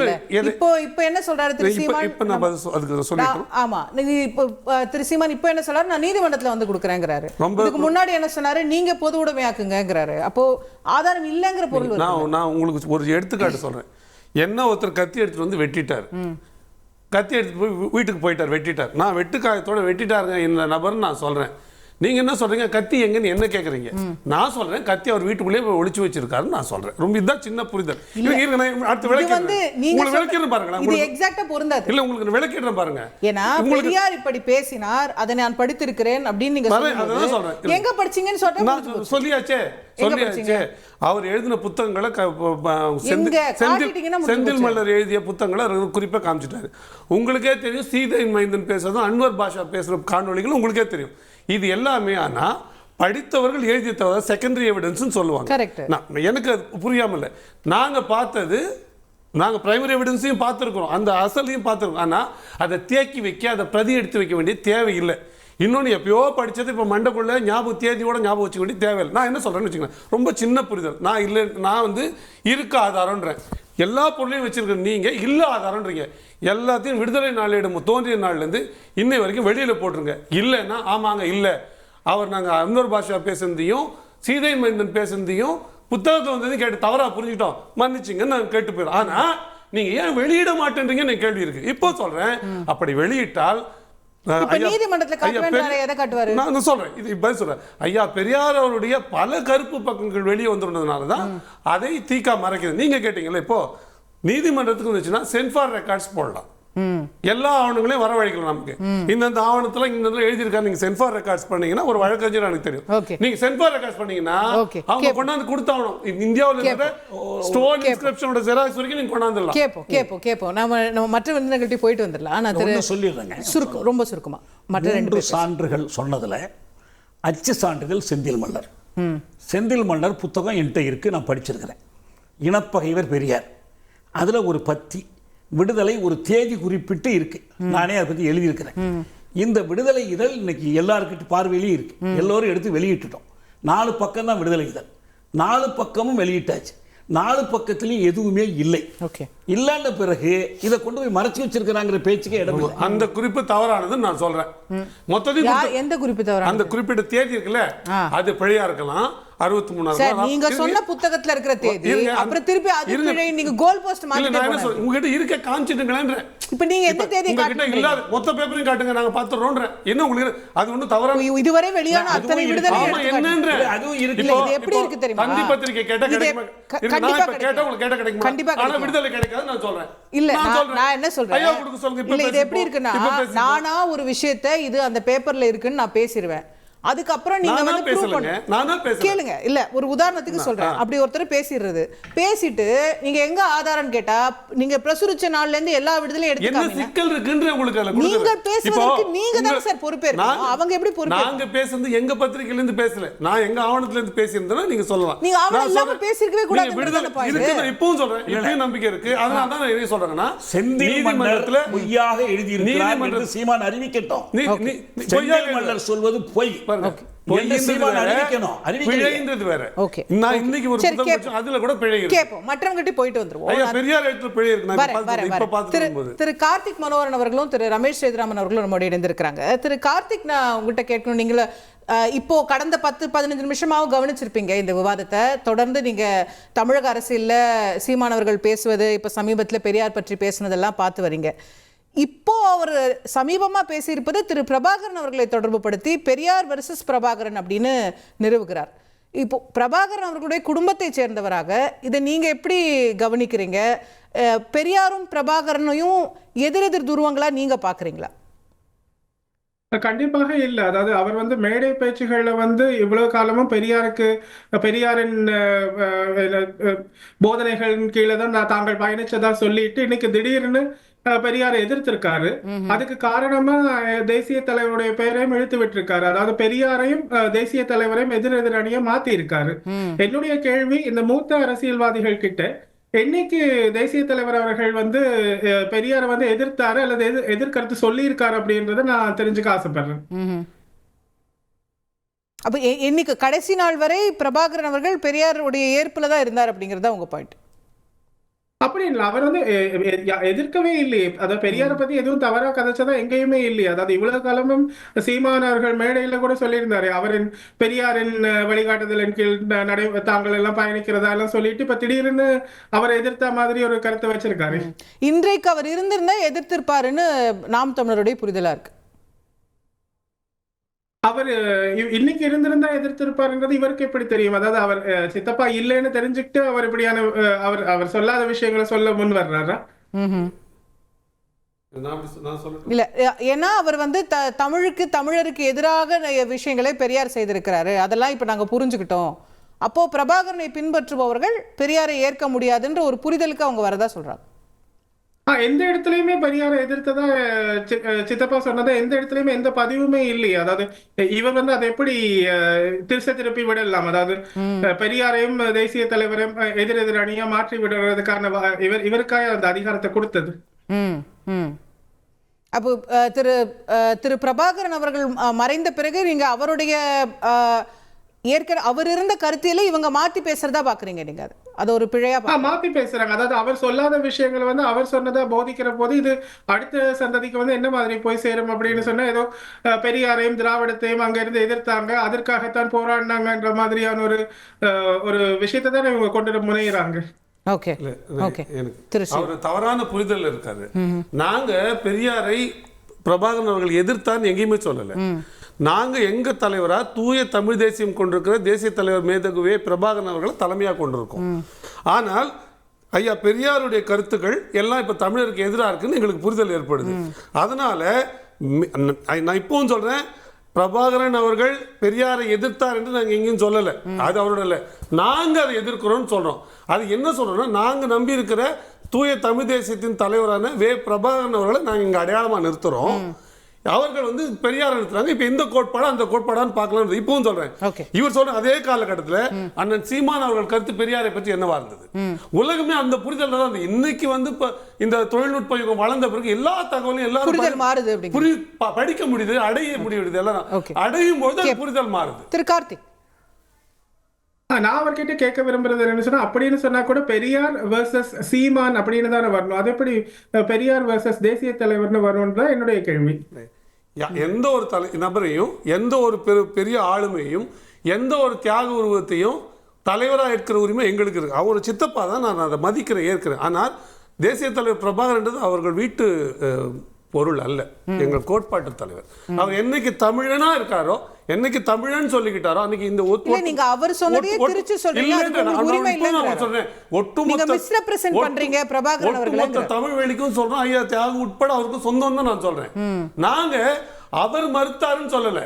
இப்போ என்ன சொல்றாரு திரு சீமான்? இப்போ நான் அதுக்கு சொல்லிட்டோம். ஆமா, நீங்க இப்போ திரு சீமான் இப்போ என்ன சொல்றாரு, நான் நீதிமன்றத்தில் வந்து கொடுக்குறேங்கிறாரு. இதுக்கு முன்னாடி என்ன சொன்னாரு, நீங்க பொது உடைமையாக்குங்கிறாரு. அப்போ ஆதாரம் இல்லைங்கிற பொருள். நான் உங்களுக்கு ஒரு எடுத்துக்காட்டு சொல்றேன். என்ன ஒருத்தர் கத்தி எடுத்துட்டு வந்து வெட்டிட்டார். கத்தி எடுத்துட்டு போய் வீட்டுக்கு போயிட்டார், வெட்டிட்டார். நான் வெட்டுக்காயத்தோட வெட்டிட்டாருங்க இந்த நபர்னு நான் சொல்றேன். நீங்க என்ன சொல்றீங்க, கத்தி எங்கன்னு என்ன கேக்குறீங்க? நான் சொல்றேன் கத்தி அவர் வீட்டுக்குள்ளே ஒளிச்சு வச்சிருக்காருன்னு நான் சொல்றேன். ரொம்ப இதுதான் சின்ன புரிதல். அடுத்து விளக்கிறேன் பாருங்க. இது எக்ஸாக்ட்டா பொருந்தாது. இல்ல உங்களுக்கு விளக்கிறேன் பாருங்க. ஏன்னா பெரியார் இப்படி பேசினார், அதை நான் படித்திருக்கிறேன் அப்படின்னு நீங்க சொல்றீங்க. எங்க படிச்சீங்கன்னு சொல்றேன். சொல்லியாச்சே. அவர் எழுதின புத்தகங்களை செந்தில் மல்லர் எழுதிய புத்தகங்களை குறிப்பா காமிச்சிட்டாரு. உங்களுக்கே தெரியும் சீதை மைந்தன் பேசுறதும் அன்வர் பாஷா பேசுற காணொலிகளும் உங்களுக்கே தெரியும். இது எல்லாமே ஆனா படித்தவர்கள் எழுதிய தவிர செகண்டரி எவிடன்ஸ் சொல்லுவாங்க. எனக்கு அது புரியாம இல்லை. நாங்க பார்த்தது, நாங்க பிரைமரி எவிடன்ஸையும் பார்த்துருக்கிறோம், அந்த அசலையும் பார்த்துருக்கோம். ஆனா அதை தேக்கி வைக்க, அதை பிரதி எடுத்து வைக்க வேண்டிய தேவையில்லை. இன்னொன்று எப்பயோ படித்தது இப்போ மண்டக்குள்ள ஞாபகம் தேதியோட ஞாபகம் வச்சுக்க வேண்டிய தேவையில்லை. நான் என்ன சொல்கிறேன்னு வச்சுக்கோங்க, ரொம்ப சின்ன புரிதல். நான் வந்து இருக்க ஆதாரம்ன்றேன். எல்லா பொருளையும் வச்சிருக்க நீங்கள் இல்ல ஆதாரம்ன்றீங்க. எல்லாத்தையும் விடுதலை நாளேடு தோன்றிய நாள்லேருந்து இன்னை வரைக்கும் வெளியில் போட்டுருங்க. இல்லைன்னா ஆமாங்க இல்லை, அவர் நாங்கள் அன்வர் பாஷா பேசுனதையும் சீதை மைந்தன் பேசுனதையும் புத்தகத்தை வந்ததையும் கேட்டு தவறாக புரிஞ்சுட்டோம், மன்னிச்சிங்கன்னு நான் கேட்டு போயிடும். ஆனால் நீங்கள் ஏன் வெளியிட மாட்டேன்றீங்கன்னு எனக்கு கேள்வி இருக்குது. இப்போ சொல்கிறேன், அப்படி வெளியிட்டால் ஐயா பெரியார் அவருடைய பல கருப்பு பக்கங்கள் வெளியே வந்துருந்ததுனாலதான் அதை தீக்கா மறைக்கிறது. நீங்க கேட்டீங்கல்ல, இப்போ நீதிமன்றத்துக்கு வந்துச்சுன்னா சென்சார் ரெக்கார்ட்ஸ் போடலாம், எல்லா ஆவணங்களையும் வரவழைக்கலாம். நமக்கு இந்த ஆவணத்துல இந்த எழுதியிருக்காரு, நீங்க சென்சார் ரெக்கார்ட்ஸ் பண்ணீங்கன்னா ஒரு வழக்கறிஞர் எனக்கு தெரியும். நீங்க சென்சார் ரெக்கார்ட்ஸ் பண்ணீங்கன்னா அவங்க கொண்டாந்து கொடுத்தாகணும். இந்தியாவில் இருக்கிற ஸ்டோன் இன்ஸ்கிரிப்ஷனோட ஜெராக்ஸ் வரைக்கும் நீங்க கொண்டாந்துடலாம். கேப்போம் நம்ம மற்ற விருந்தினர்கள்ட்ட போயிட்டு வந்துடலாம். ஆனா சொல்லிடுறேங்க ரொம்ப சுருக்கமா. மற்ற 2 சான்றுகள் சொன்னதுல அச்சு சான்றுகள் செந்தில் மல்லர். செந்தில் மல்லர் புத்தகம் என்கிட்ட இருக்கு, நான் படிச்சிருக்கிறேன். இனப்பகைவர் பெரியார், அதுல ஒரு பத்தி விடுதலை ஒரு தேதி குறிப்பிட்டு இருக்கு, நானே அதை பத்தி எழுதியிருக்கிறேன். இந்த விடுதலை இதழ் இன்னைக்கு எல்லாருக்கிட்ட பார்வையிலையும் இருக்கு, எல்லோரும் எடுத்து வெளியிட்டுட்டோம். 4 பக்கம் தான் விடுதலை இதழ், 4 பக்கமும் வெளியிட்டாச்சு. 4 பக்கத்திலையும் எதுவுமே இல்லை. இல்லைன்ற பிறகு இதை கொண்டு போய் மறைச்சு வச்சிருக்கிறாங்கிற பேச்சுக்கே இடம் இல்லை. அந்த குறிப்பு தவறானதுன்னு நான் சொல்றேன். மொத்தத்தில் எந்த குறிப்பு தவறானது? அந்த குறிப்பிட்ட தேதி இருக்குல்ல, அது பிழையா இருக்கலாம். 63 நீங்க சொன்ன புத்தகத்துல இருக்கிற தேதி, அப்புறம் திருப்பி அது பிழை, நீங்க கோல் போஸ்ட் மாதிரி உங்ககிட்ட இருக்க காமிச்சிட்டுங்களேன். இப்ப நீங்க எந்த தேதி காட்டுங்க, இல்ல மொத்த பேப்பரையும் காட்டுங்க, நாங்க பாத்துறோம்ன்ற. என்ன உங்களுக்கு அது ஒண்ணு தவறா? இதுவரை வெளியான அத்தனை விடுதலை என்னன்ற அதுவும் இருக்கு. இது எப்படி இருக்கு தெரியுமா? தந்தி பத்திரிகை கேட்டா கிடைக்குமா? கண்டிப்பா கேட்டா உங்களுக்கு கேட்டா கிடைக்குமா? கண்டிப்பா. ஆனா விடுதலை கிடைக்காது நான் சொல்றேன். இல்ல நான் என்ன சொல்றேன், ஐயா கொடுக்க சொல்லுங்க. இல்ல இது எப்படி இருக்குன்னா, நானா ஒரு விஷயத்தை இது அந்த பேப்பர்ல இருக்குன்னு நான் பேசிடுவேன், அதுக்கப்புறம் நீங்க வந்து ப்ரூவ் பண்ணுங்க. கேளுங்க, இல்ல ஒரு உதாரணத்துக்கு சொல்றேன். அப்படி ஒருத்தர் பேசிடுறது, பேசிட்டு நீங்க எங்க ஆதாரம் கேட்டா நீங்க பிரசுரிச்ச நாள்ல இருந்து எல்லா விடுதலையும் எடுத்துக்காம என்ன சிக்கல் இருக்குன்ற உங்களுக்கு அதுல நீங்க பேசுறதுக்கு நீங்க தான் சார் பொறுப்பேற்கணும். அவங்க எப்படி பொறுப்பேற்கணும்? நாங்க பேசுறது எங்க பத்திரிகையில இருந்து பேசல, நான் எங்க ஆவணத்துல இருந்து பேசியிருந்தேனா நீங்க சொல்லலாம். நீங்க ஆவணம் இல்லாம பேசிருக்கவே கூடாது. விடுதலை இருக்கு, இப்பவும் சொல்றேன், இப்பவும் நம்பிக்கை இருக்கு. அதனால தான் நான் என்ன சொல்றேன்னா, செந்தில் மன்றத்துல பொய்யாக எழுதி இருக்கிறார் என்று சீமான் அறிவிக்கட்டும். செந்தில் மன்னர் சொல்வது பொய். திரு கார்த்திக் மனோகரன் அவர்களும் திரு ரமேஷ் சேதுராமன் அவர்களும் நம்மோட இணைந்திருக்கிறாங்க. திரு கார்த்திக், நான் உங்ககிட்ட கேட்கணும், நீங்கள இப்போ கடந்த 10-15 நிமிஷமாவும் கவனிச்சிருப்பீங்க இந்த விவாதத்தை. தொடர்ந்து நீங்க தமிழக அரசியல்ல சீமானவர்கள் பேசுவது, இப்ப சமீபத்துல பெரியார் பற்றி பேசுனதெல்லாம் பார்த்து வரீங்க. இப்போ அவர் சமீபமா பேசியிருப்பது திரு பிரபாகரன் அவர்களை தொடர்பு படுத்தி பெரியார் வெர்சஸ் பிரபாகரன் அப்படின்னு நிறுவுகிறார். இப்போ பிரபாகரன் அவர்களுடைய குடும்பத்தை சேர்ந்தவராக இதை நீங்க எப்படி கவனிக்கிறீங்க? பெரியாரும் பிரபாகரனையும் எதிரெதிர் துருவங்களா நீங்க பாக்குறீங்களா? கண்டிப்பாக இல்ல. அதாவது அவர் வந்து மேடை பேச்சுகள்ல வந்து இவ்வளவு காலமும் பெரியாரின் போதனைகளின் கீழே தான் தாங்கள் பயணிச்சதா சொல்லிட்டு இன்னைக்கு திடீர்னு பெரியாரை எதிர்த்திருக்காரு. அதுக்கு காரணமா தேசிய தலைவருடைய பெயரையும் இழுத்து விட்டுருக்காரு. அதாவது பெரியாரையும் தேசிய தலைவரையும் எதிரெதிரணியா மாத்தி இருக்காரு. என்னுடைய கேள்வி, இந்த மூத்த அரசியல்வாதிகள் கிட்ட என்னைக்கு தேசிய தலைவர் அவர்கள் வந்து பெரியாரை வந்து எதிர்த்தாரு அல்லது எதிர்கருத்து சொல்லி இருக்காரு அப்படின்றத நான் தெரிஞ்சுக்க ஆசைப்படுறேன். அப்ப இன்னைக்கு கடைசி நாள் வரை பிரபாகரன் அவர்கள் பெரியாருடைய ஏற்புல தான் இருந்தார் அப்படிங்கறத உங்க பாயிண்ட்? அப்படி இல்ல. அவர் வந்து எதிர்க்கவே இல்லையே. அதாவது பெரியாரை பத்தி எதுவும் தவறா கதைச்சதா எங்கேயுமே இல்லையே. அதாவது இவ்வளவு காலமும் சீமான் அவர்கள் மேடையில கூட சொல்லியிருந்தாரு. அவரின் பெரியாரின் வழிகாட்டுதலின் கீழ் தாங்கள் எல்லாம் பயணிக்கிறதா எல்லாம் சொல்லிட்டு இப்ப திடீர்னு அவரை எதிர்த்த மாதிரி ஒரு கருத்தை வச்சிருக்காரு. இன்றைக்கு அவர் இருந்திருந்தா எதிர்த்திருப்பாருன்னு நாம் தமிழருடைய புரிதலா இருக்கு. அவர் இன்னைக்கு இருந்திருந்தா எதிர்த்திருப்பாருன்றது இவருக்கு எப்படி தெரியும்? அதாவது அவர் சித்தப்பா இல்லைன்னு தெரிஞ்சுக்கிட்டு அவர் இப்படியான அவர் அவர் சொல்லாத விஷயங்களை சொல்ல முன் வர்றாரா? இல்ல, ஏன்னா அவர் வந்து தமிழருக்கு எதிராக விஷயங்களை பெரியார் செய்திருக்கிறாரு. அதெல்லாம் இப்ப நாங்க புரிஞ்சுக்கிட்டோம். அப்போ பிரபாகரனை பின்பற்றுபவர்கள் பெரியாரை ஏற்க முடியாதுன்ற ஒரு புரிதலுக்கு அவங்க வரதா சொல்றாங்க. எந்த இடத்துலயுமே பெரியாரை எதிர்த்ததா சித்தப்பா சொன்னதா எந்த இடத்துலயுமே எந்த பதிவுமே இல்லையே. அதாவது இவர் வந்து அதை எப்படி திருப்பி விடலாம்? அதாவது பெரியாரையும் தேசிய தலைவரையும் எதிர் அணியா மாற்றி விடுறதுக்கான இவருக்காக அந்த அதிகாரத்தை கொடுத்தது. அப்போ திரு பிரபாகரன் அவர்கள் மறைந்த பிறகு நீங்க அவருடைய அவர் இருந்த கருத்தியில இவங்க மாத்தி பேசுறதா பாக்குறீங்க நீங்க? அது ஒரு பிழையா மாத்தி பேசுறாங்க. அதாவது அவர் சொல்லாத விஷயங்களை வந்து அவர் சொன்னதா போதிக்கிற போது இது அடுத்த சந்ததிக்கு வந்து என்ன மாதிரி போய் சேரும் அப்படின்னு சொன்னா ஏதோ பெரியாரையும் திராவிடத்தையும் அங்க இருந்து எதிர்த்தாங்க, அதற்காகத்தான் போராடினாங்கன்ற மாதிரியான ஒரு விஷயத்தை தான் இவங்க கொண்டு முனைகிறாங்க. அவர் தவறான புரிதல் இருக்காரு. நாங்க பெரியாரை பிரபாகரன் அவர்கள் எதிர்த்தான்னு எங்கேயுமே சொல்லல. நாங்க எங்க தலைவரா தூய தமிழ் தேசியம் கொண்டிருக்கிற தேசிய தலைவர் மேதகுவே பிரபாகரன் அவர்களை தலைமையா கொண்டிருக்கோம். ஆனால் ஐயா பெரியாருடைய கருத்துக்கள் எல்லாம் இப்ப தமிழருக்கு எதிராக இருக்குன்னு எங்களுக்கு புரிதல் ஏற்படுது. அதனால நான் இப்பவும் சொல்றேன், பிரபாகரன் அவர்கள் பெரியாரை எதிர்த்தார் என்று நாங்கள் எங்கேயும் சொல்லலை. அது அவரோட இல்லை, நாங்கள் அதை எதிர்க்கிறோம்னு சொல்றோம். அது என்ன சொல்றோம்னா, நாங்கள் நம்பி இருக்கிற தூய தமிழ் தேசியத்தின் தலைவரான பிரபாகரன் அவர்களை நாங்கள் இங்கே அடையாளமாக நிறுத்துறோம். அவர்கள் வந்து பெரியார் நிறுத்துறாங்க. இப்ப இந்த கோட்பாடு அந்த கோட்பாடான்னு பார்க்கலாம். இப்பவும் சொல்றேன், இவர் சொல்ற அதே காலகட்டத்தில் அண்ணன் சீமான் அவர்கள் கருத்து பெரியாரை பற்றி என்னவா இருந்தது? உலகமே அந்த புரிதல் தான். இன்னைக்கு வந்து இந்த தொழில்நுட்ப யுகம் வளர்ந்த பிறகு எல்லா தகவலும் எல்லாரும் படிக்க முடியுது, அடைய முடியுது. எல்லாரும் அடையும் போது புரிதல் மாறுது. திரு கார்த்திக், நான் அவர்கிட்ட கேட்க விரும்புறது என்னன்னு சொன்னா, அப்படின்னு சொன்னா கூட பெரியார் வர்சஸ் சீமான் அப்படின்னு தானே வரணும். அது எப்படி பெரியார் வர்சஸ் தேசிய தலைவர்னு வரும்னு தான் என்னுடைய கேள்வி. எந்த ஒரு நபரையும், எந்த ஒரு பெரிய ஆளுமையும், எந்த ஒரு தியாக உருவத்தையும் தலைவராக ஏற்கிற உரிமை எங்களுக்கு இருக்கு. அவர் சித்தப்பா தான், நான் அதை மதிக்கிறேன், ஏற்கிறேன். ஆனால் தேசிய தலைவர் பிரபாகரன்றது அவர்கள் வீட்டு பொருள் அல்ல, எங்கள் கோட்பாட்டு தலைவர். அவர் என்னைக்கு தமிழனா இருக்காரோ, என்னைக்கு தமிழன் சொல்லிக்கிட்டாரோ அன்னைக்கு இந்த நீங்க அவர் சொன்னதே திருச்சி சொல்றீங்க. ஒட்டுமொத்த தமிழ் வெளிக்கும் சொல்றோம், ஐயா தியாகம் உட்பட அவருக்கு சொந்தம் தான் நான் சொல்றேன். நாங்க அவர் மறுத்தாருன்னு சொல்லல,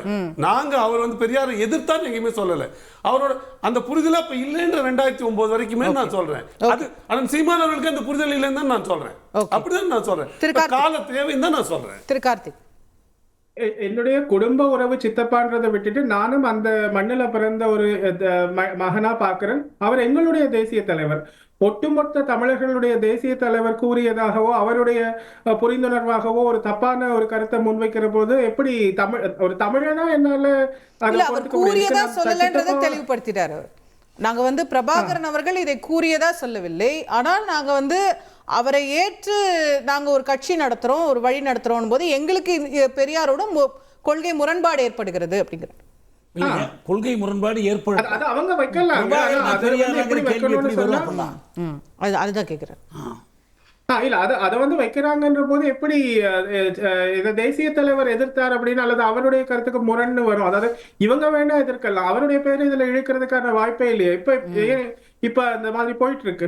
நாங்க அவர் வந்து பெரியாரை எதிர்த்தான்னு எங்கேயுமே சொல்லல. அவரோட அந்த புரிதல் அப்ப இல்லைன்ற 2009 வரைக்குமே நான் சொல்றேன். அது ஆனால் சீமான் அவர்களுக்கு அந்த புரிதல் இல்லைன்னு தான் நான் சொல்றேன். அப்படிதான் நான் சொல்றேன், கால தேவைன்னு தான் நான் சொல்றேன். திரு கார்த்திக், என்னுடைய குடும்ப உறவு சித்தப்பான்றதை விட்டுட்டு நானும் அந்த மண்ணில பிறந்த ஒரு மகனா பாக்குறேன். அவர் எங்களுடைய தேசிய தலைவர். ஒட்டுமொத்த தமிழர்களுடைய தேசிய தலைவர் கூறியதாகவோ அவருடைய புரிந்துணர்வாகவோ ஒரு தப்பான ஒரு கருத்தை முன்வைக்கிற போது எப்படி ஒரு தமிழனா என்னால கூறியதா சொல்லலன்றதை தெளிவுபடுத்திட்டாரு. நாங்க வந்து பிரபாகரன் அவர்கள் இதை கூறியதா சொல்லவில்லை, ஆனால் நாங்க வந்து அவரை ஏற்று நாங்க ஒரு கட்சி நடத்துறோம், ஒரு வழி நடத்துறோம் போது எங்களுக்கு பெரியாரோட கொள்கை முரண்பாடு ஏற்படுகிறது அப்படிங்கிறார். கொள்கை முரண்பாடு ஏற்படும், அவங்க வைக்கலாம். அதுதான் கேக்குறேன். இல்ல அதை வந்து வைக்கிறாங்கன்ற போது எப்படி இதை தேசிய தலைவர் எதிர்த்தார் அப்படின்னு, அல்லது அவருடைய கருத்துக்கு முரண்னு வரும். அதாவது இவங்க வேணா எதிர்க்கலாம், அவருடைய பேரை இதுல இழுக்கிறதுக்கான வாய்ப்பே இல்லையா? இப்ப இந்த மாதிரி போயிட்டு இருக்கு.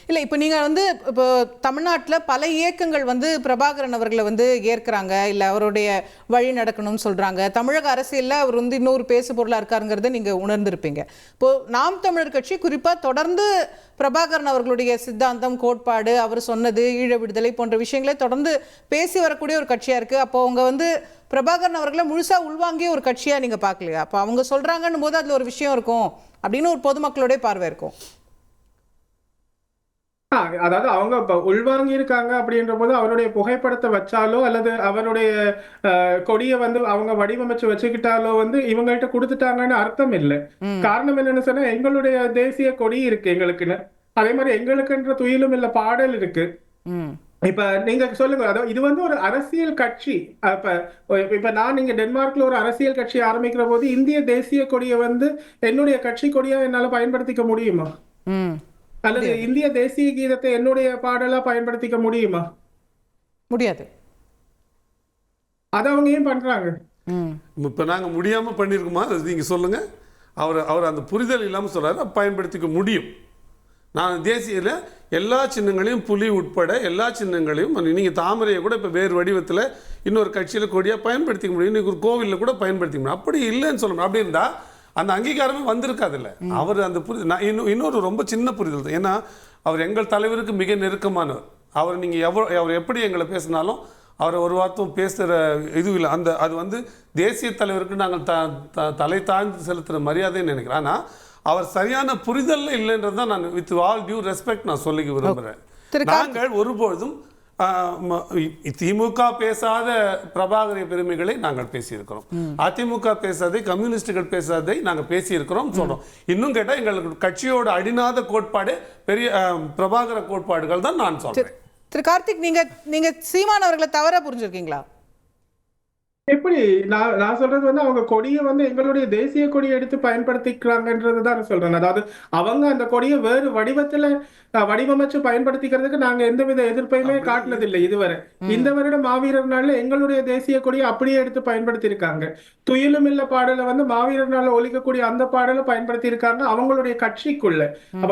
இல்ல, இப்ப நீங்க வந்து இப்போ தமிழ்நாட்டுல பல இயக்கங்கள் வந்து பிரபாகரன் அவர்களை வந்து ஏற்கிறாங்க, இல்ல அவருடைய வழி நடக்கணும்னு சொல்றாங்க. தமிழக அரசியல்ல அவர் வந்து இன்னொரு பேசு பொருளா இருக்காருங்கிறத நீங்க உணர்ந்திருப்பீங்க. இப்போ நாம் தமிழர் கட்சி குறிப்பா தொடர்ந்து பிரபாகரன் அவர்களுடைய சித்தாந்தம், கோட்பாடு, அவர் சொன்னது, ஈழ விடுதலை போன்ற விஷயங்களை தொடர்ந்து பேசி வரக்கூடிய ஒரு கட்சியா இருக்கு. அப்போ அவங்க வந்து பிரபாகரன் அவர்களை முழுசா உள்வாங்கிய ஒரு கட்சியா நீங்க பாக்கலையா? அப்ப அவங்க சொல்றாங்கன்னு போது அதுல ஒரு விஷயம் இருக்கும் அப்படின்னு ஒரு பொதுமக்களுடைய பார்வை இருக்கும். அதாவது அவங்க உள்வாங்கி இருக்காங்க அப்படின்ற போது அவருடைய புகைப்படத்தை வச்சாலோ அல்லது அவருடைய கொடியை வந்து அவங்க வடிவமைச்சு வச்சுக்கிட்டாலோ வந்து இவங்கள்ட்ட கொடுத்துட்டாங்கன்னு அர்த்தம் இல்லை. காரணம் என்னன்னு சொன்னா, எங்களுடைய தேசிய கொடி இருக்கு எங்களுக்குன்னு. அதே மாதிரி எங்களுக்குன்ற துயிலும் இல்ல பாடல் இருக்கு. இப்ப நீங்க சொல்லுங்க, அதாவது இது வந்து ஒரு அரசியல் கட்சி. இப்ப நான் இங்க டென்மார்க்ல ஒரு அரசியல் கட்சி ஆரம்பிக்கிற போது இந்திய தேசிய கொடியை வந்து என்னுடைய கட்சி கொடியா என்னால பயன்படுத்திக்க முடியுமா? அல்லது இந்திய தேசிய கீதத்தை என்னுடைய பாடலா பயன்படுத்திக்க முடியுமா? முடியாது. அதை அவங்க ஏன் பண்றாங்க? இப்ப நாங்க முடியாம பண்ணிருக்கோமா நீங்க சொல்லுங்க. அவர் அந்த புரிதல் இல்லாம சொல்றாரு, பயன்படுத்திக்க முடியும். நான் தேசியில எல்லா சின்னங்களையும் புலி உட்பட எல்லா சின்னங்களையும் நீங்கள் தாமரையை கூட இப்போ வேறு வடிவத்தில் இன்னொரு கட்சியில் கொடியாக பயன்படுத்திக்க முடியும். இன்னைக்கு ஒரு கோவிலில் கூட பயன்படுத்திக்க முடியும். அப்படி இல்லைன்னு சொல்ல முடியும். அப்படி இருந்தால் அந்த அங்கீகாரமே வந்திருக்காதுல்ல. அவர் அந்த புரிதல் நான் இன்னொரு ரொம்ப சின்ன புரிதல் தான். ஏன்னா அவர் எங்கள் தலைவருக்கு மிக நெருக்கமானவர். அவர் நீங்கள் அவர் எப்படி எங்களை பேசினாலும் அவரை ஒரு வார்த்தையும் பேசுகிற இது இல்லை. அது வந்து தேசிய தலைவருக்கு நாங்கள் தலை தாழ்ந்து செலுத்துகிற மரியாதைன்னு நினைக்கிறேன். ஆனால் அவர் சரியான புரிதல் இல்லைன்றது தான் நான் வித் ஆல் டியூ ரெஸ்பெக்ட் நான் சொல்லிக்க விரும்புகிறேன். நாங்கள் ஒருபொழுதும் திமுக பேசாத பிரபாகரிய பெருமைகளை நாங்கள் பேசியிருக்கிறோம். அதிமுக பேசாதை, கம்யூனிஸ்டுகள் பேசாதை நாங்கள் பேசியிருக்கிறோம் சொல்றோம். இன்னும் கேட்டால் எங்களுக்கு கட்சியோட அடிநாத கோட்பாடு பெரிய பிரபாகர கோட்பாடுகள் தான் நான் சொல்றேன். திரு கார்த்திக், நீங்க சீமான் அவர்களை தவறா புரிஞ்சிருக்கீங்களா? எப்படி நான் சொல்றது வந்து அவங்க கொடியை வந்து எங்களுடைய தேசிய கொடியை எடுத்து பயன்படுத்திக்கிறாங்கன்றது தான் நான் சொல்றேன். அதாவது அவங்க அந்த கொடியை வேறு வடிவத்துல வடிவமைச்சு பயன்படுத்திக்கிறதுக்கு நாங்க எந்தவித எதிர்ப்பையுமே காட்டினதில்லை இதுவரை. இந்த வருடம் மாவீரர் நாள்ல எங்களுடைய தேசிய கொடியை அப்படியே எடுத்து பயன்படுத்தி இருக்காங்க. துயிலும் இல்ல பாடலை வந்து மாவீரர் நாள்ல ஒலிக்கக்கூடிய அந்த பாடலை பயன்படுத்தி இருக்காங்க அவங்களுடைய கட்சிக்குள்ள.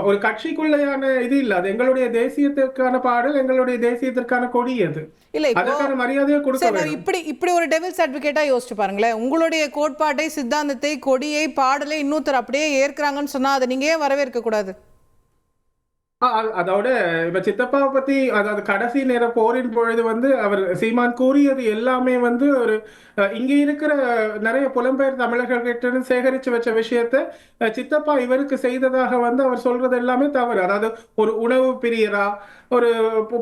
ஒரு கட்சிக்குள்ளையான இது இல்ல, அது எங்களுடைய தேசியத்திற்கான பாடல், எங்களுடைய தேசியத்திற்கான கொடி. அது இல்ல அதற்கான மரியாதையை கொடுக்க. இப்படி ஒரு டெவில்ஸ் அட்வொகேட்டா யோசிச்சு பாருங்களேன். உங்களுடைய கோட்பாட்டை, சித்தாந்தத்தை, கொடியை, பாடலை இன்னொருத்தர் அப்படியே ஏற்கிறாங்கன்னு சொன்னா அதை நீங்க ஏன் வரவேற்க கூடாது? அதோட இப்ப சித்தப்பாவை பத்தி, அதாவது கடைசி நேர போரின் பொழுது வந்து அவர் சீமான் கூறியது எல்லாமே வந்து ஒரு இங்க இருக்கிற நிறைய புலம்பெயர் தமிழர்கிட்ட சேகரிச்சு வச்ச விஷயத்த சித்தப்பா இவருக்கு செய்ததாக வந்து அவர் சொல்றது எல்லாமே தவறு. அதாவது ஒரு உணவு பிரியரா, ஒரு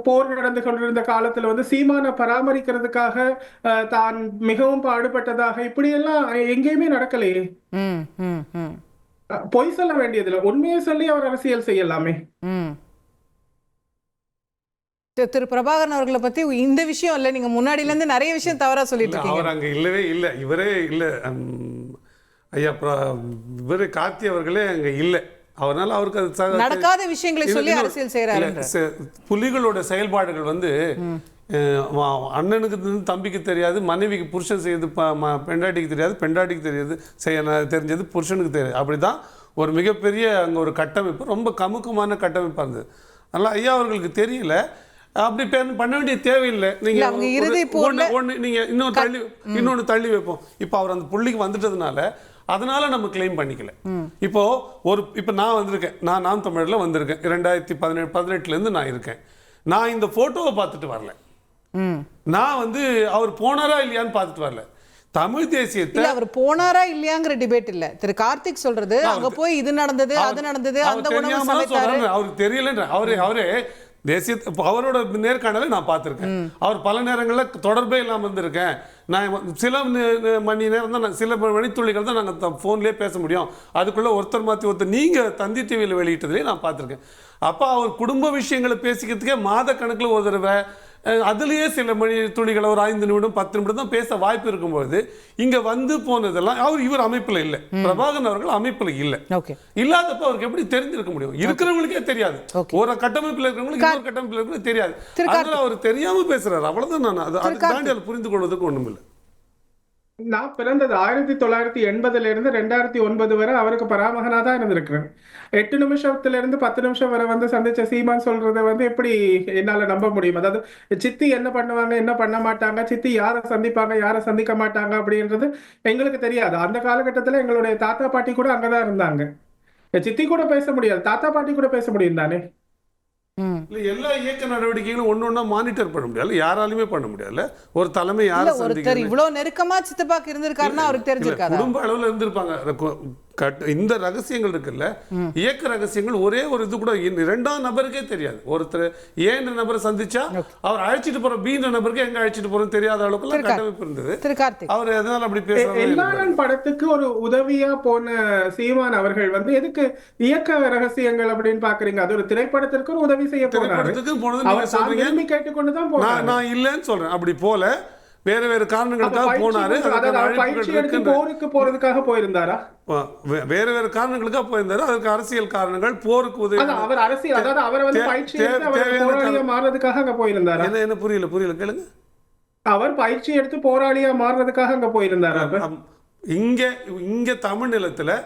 போர் நடந்து கொண்டிருந்த காலத்துல வந்து சீமானை பராமரிக்கிறதுக்காக தான் மிகவும் பாடுபட்டதாக இப்படியெல்லாம் எங்கேயுமே நடக்கலையே. பொய் சொல்ல வேண்டியதில்லை, உண்மையை சொல்லி அவர் அரசியல் செய்யலாமே. திரு பிரபாகரன் அவர்களை பத்தி இந்த விஷயம் இல்ல, நீங்க முன்னாடில இருந்து நிறைய விஷயம் தவறா சொல்லிட்டு இருக்கீங்க. அவர் அங்க இல்லவே இல்ல, இவரே இல்ல. ஐயா இவரே கார்த்தி அவர்களே அங்க இல்ல. அவரால் அவருக்கு அது நடக்காத விஷயங்களை சொல்லி அரசியல் செய்யறாரு. புலிகளோட செயல்பாடுகள் வந்து அண்ணனுக்கு தம்பிக்கு தெரியாது, மனைவிக்கு புருஷன் செய்யறது பெண்டாட்டிக்கு தெரியாது, பெண்டாட்டிக்கு தெரியாது தெரிஞ்சது புருஷனுக்கு தெரியாது. அப்படிதான் ஒரு மிகப்பெரிய அங்கே ஒரு கட்டமைப்பு, ரொம்ப கமுக்கமான கட்டமைப்பாக இருந்தது. அதனால் ஐயா அவர்களுக்கு தெரியல, அப்படி பண்ண வேண்டிய தேவையில்லை. நீங்கள் ஒன்று நீங்கள் இன்னொன்று தள்ளி வைப்போம். இப்போ அவர் அந்த புள்ளிக்கு வந்துட்டதுனால அதனால நம்ம கிளைம் பண்ணிக்கல. இப்போ நான் வந்திருக்கேன், நான் நாம் தமிழில் வந்திருக்கேன் 2018 நான் இருக்கேன். நான் இந்த போட்டோவை பார்த்துட்டு வரல, நான் வந்து அவர் போனாரா இல்லையான்னு பார்த்துட்டு வரல. தமிழ் தேசியத்தை அவர் போனாரா இல்லையாங்கிற டிபேட் இல்ல. திரு கார்த்திக் சொல்றது அங்க போய் இது நடந்தது, அது நடந்தது, அந்த உணவு சமைத்தாரு, அவருக்கு தெரியலன்ற அவரே தேசிய அவரோட நேர்காணலை நான் பார்த்துருக்கேன். அவர் பல நேரங்களில் தொடர்பே இல்லாமல் இருந்திருக்கேன். நான் சில மணி நேரம் தான், சில மணித்துளிகள் தான் நாங்கள் ஃபோன்லேயே பேச முடியும். அதுக்குள்ளே ஒருத்தர் மாற்றி ஒருத்தர் நீங்கள் தந்தி டிவியில் வெளியிட்டதுலேயே நான் பார்த்துருக்கேன். அப்போ அவர் குடும்ப விஷயங்களை பேசிக்கிறதுக்கே மாத கணக்கில் ஒரு தடவை, அதுலேயே சில மணி துளிகளை ஒரு 5 நிமிடம் 10 நிமிடம் தான் பேச வாய்ப்பு இருக்கும்போது இங்க வந்து போனதெல்லாம் இவர் அமைப்புல இல்லை, பிரபாகரன் அவர்கள் அமைப்புல இல்லை. இல்லாதப்ப அவருக்கு எப்படி தெரிஞ்சிருக்க முடியும்? இருக்கிறவங்களுக்கே தெரியாது, ஒரு கட்டமைப்பில் இருக்கிறவங்களுக்கு இன்னொரு கட்டமைப்பில் இருக்கிறவங்களுக்கு தெரியாது. அதனால அவர் தெரியாம பேசுறாரு, அவ்வளவுதான். நான் அதை தாண்டி அதை புரிந்து கொள்வதற்கு ஒண்ணும் இல்லை. நான் பிறந்தது 1980 இருந்து 2009 வரை அவருக்கு பராமகனா தான் இருந்திருக்கிறேன். 8 நிமிஷத்துல இருந்து 10 நிமிஷம் வரை வந்து சந்திச்ச சீமான் சொல்றதை வந்து எப்படி என்னால நம்ப முடியும்? அதாவது சித்தி என்ன பண்ணுவாங்க, என்ன பண்ண மாட்டாங்க, சித்தி யாரை சந்திப்பாங்க, யாரை சந்திக்க மாட்டாங்க அப்படின்றது எங்களுக்கு தெரியாது. அந்த காலகட்டத்துல எங்களுடைய தாத்தா பாட்டி கூட அங்கதான் இருந்தாங்க. சித்தி கூட பேச முடியாது, தாத்தா பாட்டி கூட பேச முடியும் தானே? எல்லா இயக்க நடவடிக்கைகளும் ஒன்னொன்னா மானிட்டர் பண்ண முடியாது, யாராலுமே பண்ண முடியாது. ஒரு தலைமை யாரும் ஒருத்தர் இவ்வளவு நெருக்கமா சித்தப்பாக்கு இருந்திருக்காருன்னா அவருக்கு தெரிஞ்சிருக்காது. குடும்ப அளவுல இருந்திருப்பாங்க. இந்த ரகசியங்கள் இருக்குல்ல, இயக்க ரகசியங்கள் ஒரே ஒரு இது கூட இரண்டாம் நபருக்கே தெரியாது. ஒருத்தர் ஏன்ற நபரை சந்திச்சா அவர் அழைச்சிட்டு போற பி நபருக்கு எங்க அழைச்சிட்டு போறோம் தெரியாத அளவுக்கு கட்டமைப்பு இருந்தது. அவர் எதனால அப்படி பேசுறாரு? எல்லாரும் படத்துக்கு ஒரு உதவியா போன சீமான் அவர்கள் வந்து எதுக்கு இயக்க ரகசியங்கள் அப்படின்னு பாக்குறீங்க? அது ஒரு திரைப்படத்திற்கு ஒரு உதவி செய்ய போனாரு. கேட்டுக்கொண்டுதான் போனாரு. நான் இல்லைன்னு சொல்றேன். அப்படி போல வேற வேற காரணங்களுக்காக போனாரு. போருக்கு போறதுக்காக போயிருந்தாரா? வேற வேற காரணங்களுக்காக போயிருந்தாரு. அதுக்கு அரசியல் காரணங்கள், போருக்கு உதவி. அவர் அரசியல், அதாவது அவர் வந்து பயிற்சி போராளியா மாறதுக்காக அங்க போயிருந்தாரா? என்ன புரியல கேளுங்க. அவர் பயிற்சி எடுத்து போராளியா மாறுறதுக்காக அங்க போயிருந்தாரா? இங்க தமிழ் நிலத்துல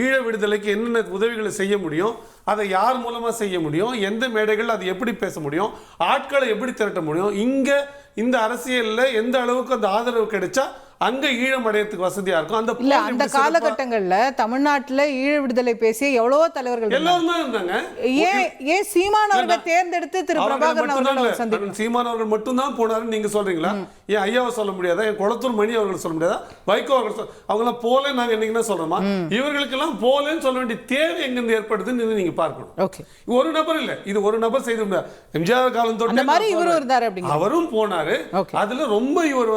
ஈழ விடுதலைக்கு என்னென்ன உதவிகளை செய்ய முடியும், அதை யார் மூலமா செய்ய முடியும், எந்த மேடைகள் அது எப்படி பேச முடியும், ஆட்களை எப்படி திரட்ட முடியும், இங்க இந்த அரசியல்ல எந்த அளவுக்கு அந்த ஆதரவு கிடைச்சா அங்க ஈழம் அடையறதுக்கு வசதியா இருக்கும். அந்த காலகட்டங்கள்ல தமிழ்நாட்டுல ஈழ விடுதலை பேசிய எவ்வளவோ தலைவர்கள் எல்லாரும் தான் இருந்தாங்க. ஏன் சீமான் அவர்கள் தேர்ந்தெடுத்து திரு பிரபாகரன் அவர்கள் சந்திக்கணும்? சீமான் அவர்கள் மட்டும் தான் போனாருன்னு நீங்க சொல்றீங்களா? ஏன் ஐயாவை சொல்ல முடியாதா? என் குளத்தூர் மணி அவர்கள் சொல்ல முடியாதா? வைகோ அவர்கள் அவங்களாம் போல நாங்க என்னைக்குன்னா சொல்றோமா? இவர்களுக்கெல்லாம் போலன்னு சொல்ல வேண்டிய தேவை எங்கிருந்து ஏற்படுதுன்னு நீங்க பார்க்கணும். ஒரு நபர் இல்ல, இது ஒரு நபர் செய்து முடியாது. எம்ஜிஆர் காலம் தொட்டு அவரும் போனாரு. அதுல ரொம்ப இவர்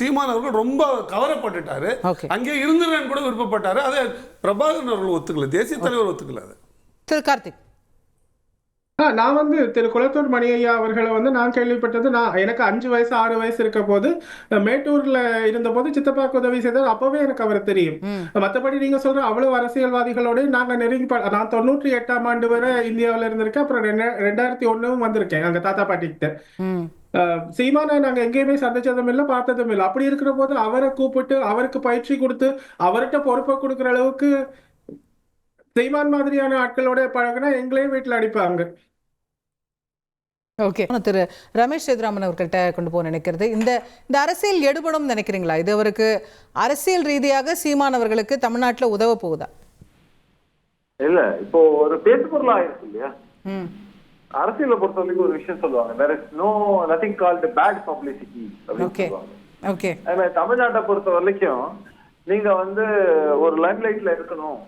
சீமான் அவர்கள் ரொம்ப கவரப்பட்டுட்டாரு. அங்கே இருந்துறேன்னு கூட விருப்பப்பட்டாரு. அதை பிரபாகரன் அவர்கள் ஒத்துக்கல, தேசிய தலைவர் ஒத்துக்கல. திரு கார்த்திக், நான் வந்து திரு குளத்தூர் மணி ஐயா அவர்களை வந்து நான் கேள்விப்பட்டது, எனக்கு 5 வயசு 6 வயசு இருக்க போது மேட்டூர்ல இருந்த போது சித்தப்பாக்கு உதவி செய்தார். அப்பவே எனக்கு அவர் தெரியும். மற்றபடி நீங்க சொல்ற அவ்வளவு அரசியல்வாதிகளோட நாங்க நெருங்கி நான் 98ஆம் ஆண்டு வரை இந்தியாவில இருந்திருக்கேன். அப்புறம் 2001 வந்திருக்கேன் அங்க தாத்தா பாட்டி கிட்ட. சீமானை நாங்க எங்கேயுமே சந்திச்சதும் இல்லை, பார்த்ததும் இல்லை. அப்படி இருக்கிற போது அவரை கூப்பிட்டு அவருக்கு பயிற்சி கொடுத்து அவர்கிட்ட பொறுப்பை கொடுக்குற அளவுக்கு சீமான் மாதிரியான ஆட்களோட பழகினா எங்களையும் வீட்டுல அடிப்பாங்க. ஓகே, திரு ரமேஷ் சேதுராமன் அவர்கள்ட்ட கொண்டு போக நினைக்கிறது, இந்த அரசியல் எடுபடும் நினைக்கிறீங்களா? இது அவருக்கு அரசியல் ரீதியாக சீமான் அவர்களுக்கு தமிழ்நாட்டில் உதவ போகுதா? இல்ல, இப்போ ஒரு பேச்சு பொருளா இருக்கு இல்லையா? அரசியலை பொறுத்த வரைக்கும் ஒரு விஷயம் சொல்லுவாங்க, there is nothing called bad publicity அப்படின்னு சொல்லுவாங்க. தமிழ்நாட்டை பொறுத்த வரைக்கும் நீங்க வந்து ஒரு லைம்லைட்ல இருக்கணும்,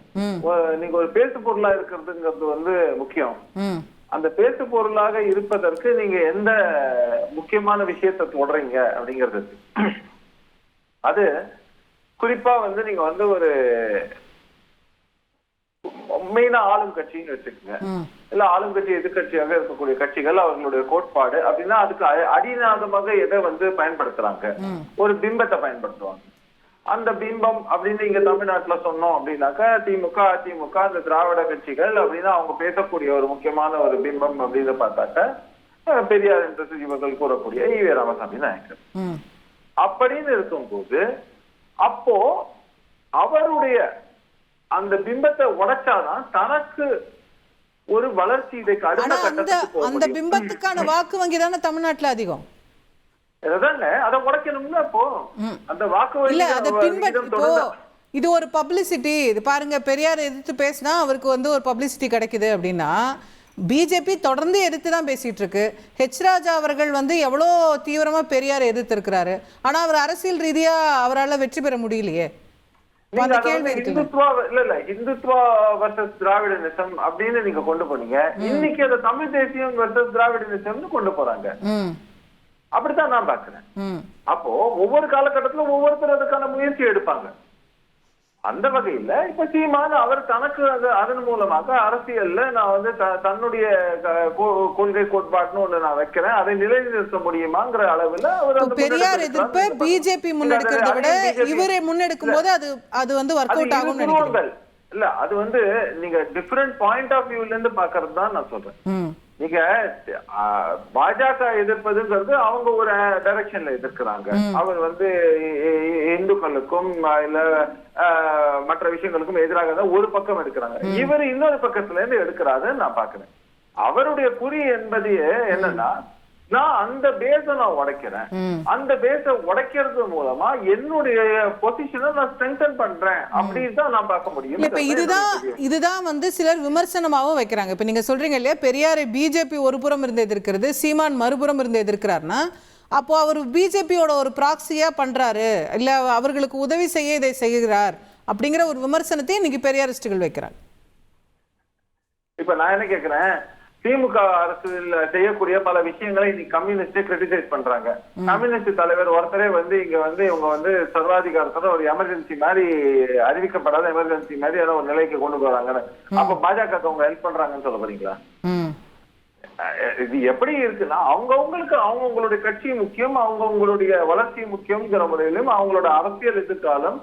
நீங்க ஒரு பேசு பொருளா இருக்கிறதுங்கிறது வந்து முக்கியம். அந்த பேசு பொருளாக இருப்பதற்கு நீங்க எந்த முக்கியமான விஷயத்தை தொடறீங்க அப்படிங்கிறது. அது குறிப்பா வந்து நீங்க வந்து ஒரு மெயினா ஆளும் கட்சின்னு வச்சுக்கோங்க, இல்ல ஆளும் கட்சி எதிர்கட்சியாக இருக்கக்கூடிய கட்சிகள் அவர்களுடைய கோட்பாடு அப்படின்னா அதுக்கு அடிநாதமாக எதை வந்து பயன்படுத்துறாங்க, ஒரு பிம்பத்தை பயன்படுத்துவாங்க. அந்த பிம்பம் அப்படின்னு இங்க தமிழ்நாட்டுல சொன்னோம் அப்படின்னாக்கா திமுக அதிமுக அந்த திராவிட கட்சிகள் அப்படின்னா அவங்க பேசக்கூடிய ஒரு முக்கியமான ஒரு பிம்பம் அப்படின்னு பார்த்தாக்க பெரியார் என்று இவர்கள் கூறக்கூடிய ஈவே ராமசாமி நாயக்கர். அப்படின்னு இருக்கும்போது அப்போ அவருடைய அந்த பிம்பத்தை உடைச்சாதான் தனக்கு ஒரு வளர்ச்சி இதைக்கு அடுத்த கட்டத்துக்கு அந்த பிம்பத்துக்கான வாக்கு வங்கி தானே தமிழ்நாட்டுல அதிகம். அதை உடைக்கணும்னா இப்போ அந்த வாக்கு இது ஒரு பப்ளிசிட்டி. இது பாருங்க, பெரியார் எதிர்த்து பேசினா அவருக்கு வந்து ஒரு பப்ளிசிட்டி கிடைக்குது அப்படின்னா பிஜேபி தொடர்ந்து எதிர்த்து தான் பேசிட்டு இருக்கு. ஹெச் ராஜா அவர்கள் வந்து எவ்வளோ தீவிரமா பெரியார் எதிர்த்து இருக்கிறாரு, ஆனா அவர் அரசியல் ரீதியா அவரால் வெற்றி பெற முடியலையே. இந்துத்வா வர்சஸ் திராவிடனிசம் அப்படின்னு நீங்க கொண்டு போனீங்க. இன்னைக்கு அதை தமிழ் தேசியம் வர்சஸ் திராவிடனிசம்னு கொண்டு போறாங்க. அப்படித்தான் நான் பாக்குறேன். அப்போ ஒவ்வொரு காலகட்டத்திலும் ஒவ்வொருத்தர் அதுக்கான முயற்சி எடுப்பாங்க. அந்த வகையில இப்ப சீமான் அவர் தனக்கு அதன் மூலமாக அரசியல்ல நான் வந்து தன்னுடைய கொள்கை கோட்பாடுன்னு ஒண்ணு நான் வைக்கிறேன், அதை நிலைநிறுத்த முடியுமாங்கிற அளவுல அவர் பெரியார் எதிர்ப்பு பிஜேபி முன்னெடுக்கிறத விட இவரே முன்னெடுக்கும் போது அது வந்து ஒர்க் அவுட் ஆகும் நினைக்கிறேன். இல்ல, அது வந்து நீங்க டிஃபரெண்ட் பாயிண்ட் ஆஃப் வியூல இருந்து பாக்குறது தான் நான் சொல்றேன். நீங்க பாஜக எதிர்ப்பதுங்கிறது அவங்க ஒரு டைரக்ஷன்ல எதிர்க்கிறாங்க. அவர் வந்து இந்துக்களுக்கும் இல்ல மற்ற விஷயங்களுக்கும் எதிராக தான் ஒரு பக்கம் எடுக்கிறாங்க. இவர் இன்னொரு பக்கத்துல இருந்து எடுக்கிறாருன்னு நான் பாக்குறேன். அவருடைய குறி என்பது என்னன்னா, நான் அந்த பேஸ நான் உடைக்கிறேன், அந்த பேஸ உடைக்கிறது மூலமா என்னுடைய பொசிஷனை நான் ஸ்ட்ரெங்தன் பண்றேன் அப்படின்னு தான் நான் பார்க்க முடியும். இப்ப இதுதான் வந்து சிலர் விமர்சனமாவும் வைக்கிறாங்க. இப்ப நீங்க சொல்றீங்க இல்லையா, பெரியாரை பிஜேபி ஒரு புறம் இருந்து எதிர்க்கிறது, சீமான் மறுபுறம் இருந்து எதிர்க்கிறாருன்னா அப்போ அவர் பிஜேபியோட ஒரு ப்ராக்சியா பண்றாரு, இல்ல அவர்களுக்கு உதவி செய்ய இதை செய்கிறார் அப்படிங்கிற ஒரு விமர்சனத்தை இன்னைக்கு பெரியாரிஸ்டுகள் வைக்கிறாங்க. இப்ப நான் என்ன கேக்குறேன், திமுக அரசுல செய்யக்கூடிய பல விஷயங்களை இன்னைக்கு கம்யூனிஸ்டே கிரிட்டிசைஸ் பண்றாங்க. கம்யூனிஸ்ட் தலைவர் ஒருத்தரே வந்து இங்க வந்து இவங்க வந்து சர்வாதிகாரத்தோட ஒரு எமர்ஜென்சி மாதிரி, அறிவிக்கப்படாத எமர்ஜென்சி மாதிரி ஏதோ ஒரு நிலைக்கு கொண்டு போறாங்கன்னு. அப்ப பாஜக அவங்க ஹெல்ப் பண்றாங்கன்னு சொல்ல போறீங்களா? இது எப்படி இருக்குன்னா, அவங்களுடைய கட்சி முக்கியம், அவங்களுடைய வளர்ச்சி முக்கியம்ங்கிற முறையிலும் அவங்களோட அரசியல் எதிர்காலம்,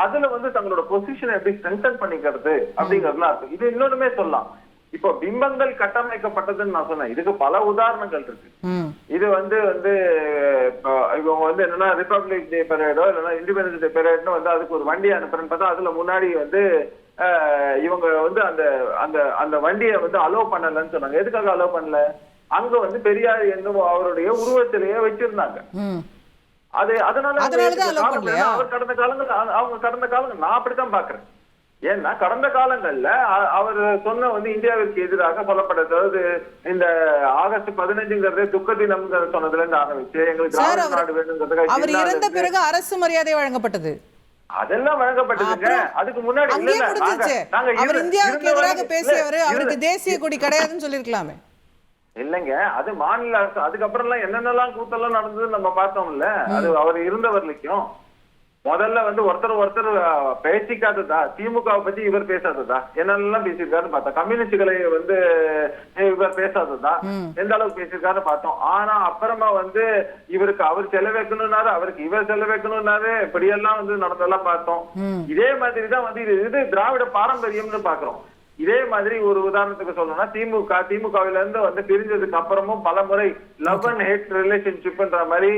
அதுல வந்து தங்களோட பொசிஷனை எப்படி ஸ்ட்ரென்தன் பண்ணிக்கிறது அப்படிங்கறதுலாம் இருக்கு. இது இன்னொருமே சொல்லலாம். இப்போ பிம்பங்கள் கட்டமைக்கப்பட்டதுன்னு நான் சொன்னேன். இதுக்கு பல உதாரணங்கள் இருக்கு. இது வந்து இவங்க வந்து என்னன்னா ரிபப்ளிக் டே பெரேடோ இல்லைன்னா இண்டிபெண்டன்ஸ் டே பெரேட்னு வந்து அதுக்கு ஒரு வண்டி அனுப்புறேன்னு பார்த்தா அதுல முன்னாடி வந்து இவங்க வந்து அந்த அந்த அந்த வண்டியை வந்து அலோவ் பண்ணலன்னு சொன்னாங்க. எதுக்காக அலோவ் பண்ணல? அங்க வந்து பெரியார் என்னும் அவருடைய உருவத்திலேயே வச்சிருந்தாங்க. அதனால அவர் கடந்த காலங்கள் நான் அப்படித்தான் பாக்குறேன். ஏன்னா கடந்த காலங்கள்ல அவர் சொன்ன வந்து இந்தியாவிற்கு எதிராக சொல்லப்பட்டது, அதாவது இந்த ஆகஸ்ட் 15 துக்க தினம் சொன்னதுல இருந்து ஆரம்பிச்சு எங்களுக்கு நாடு வேணுங்கிறதுக்காக அவர் இறந்த பிறகு அரசு மரியாதை வழங்கப்பட்டது. அதெல்லாம் வழங்கப்பட்டதுங்க. அதுக்கு முன்னாடி அவர் இந்தியாவுக்கு எதிராக பேசியவர், அவருக்கு தேசிய கொடி கிடையாதுன்னு சொல்லிருக்கலாமே. இல்லைங்க, அது மாநில அரசு. அதுக்கப்புறம் எல்லாம் என்னென்னலாம் கூத்தெல்லாம் நடந்ததுன்னு நம்ம பார்த்தோம்ல. அது அவர் இருந்தவர்களுக்கும் முதல்ல வந்து ஒருத்தர் பேசிக்காததா, திமுகவை பத்தி இவர் பேசாததா, என்னெல்லாம் பேசியிருக்காருன்னு பார்த்தோம். கம்யூனிஸ்டுகளை வந்து இவர் பேசாததா, எந்த அளவுக்கு பேசியிருக்காருன்னு பார்த்தோம். ஆனா அப்புறமா வந்து இவருக்கு அவர் செலவைக்கணும்னாரு, அவருக்கு இவர் செலவைக்கணும்னாரு, இப்படியெல்லாம் வந்து நடந்ததெல்லாம் பார்த்தோம். இதே மாதிரிதான் வந்து இது திராவிட பாரம்பரியம்னு பாக்குறோம். இதே மாதிரி ஒரு உதாரணத்துக்கு சொல்லணும்னா திமுகவில இருந்து வந்து பிரிஞ்சதுக்கு அப்புறமும் பல முறை லவ் அண்ட் ஹேட் ரிலேஷன்ஷிப்ன்ற மாதிரி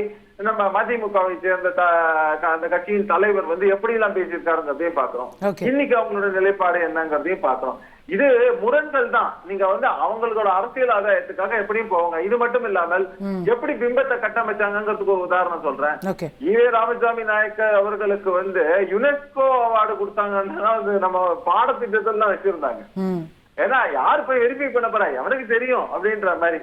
நம்ம மதிமுகவை சேர்ந்த அந்த கட்சியின் தலைவர் வந்து எப்படி எல்லாம் பேசியிருக்காருங்கிறதையும் பாக்குறோம். இன்னைக்கு அவங்களோட நிலைப்பாடு என்னங்கிறதையும் பாக்குறோம். இது முரண்கள் தான். நீங்க வந்து அவங்களோட அரசியல் ஆதாயத்துக்காக எப்படியும் போவாங்க. இது மட்டும் இல்லாமல் எப்படி பிம்பத்தை கட்டமைச்சாங்கிறதுக்கு ஒரு உதாரணம் சொல்றேன். ஈவே ராமசாமி நாயக்கர் அவர்களுக்கு வந்து யுனெஸ்கோ அவார்டு கொடுத்தாங்கன்னா நம்ம பாடத்திட்டத்தெல்லாம் வச்சிருந்தாங்க. ஏன்னா யாரு போய் வெரிஃபை பண்ண போறா, எவனுக்கு தெரியும் அப்படின்ற மாதிரி.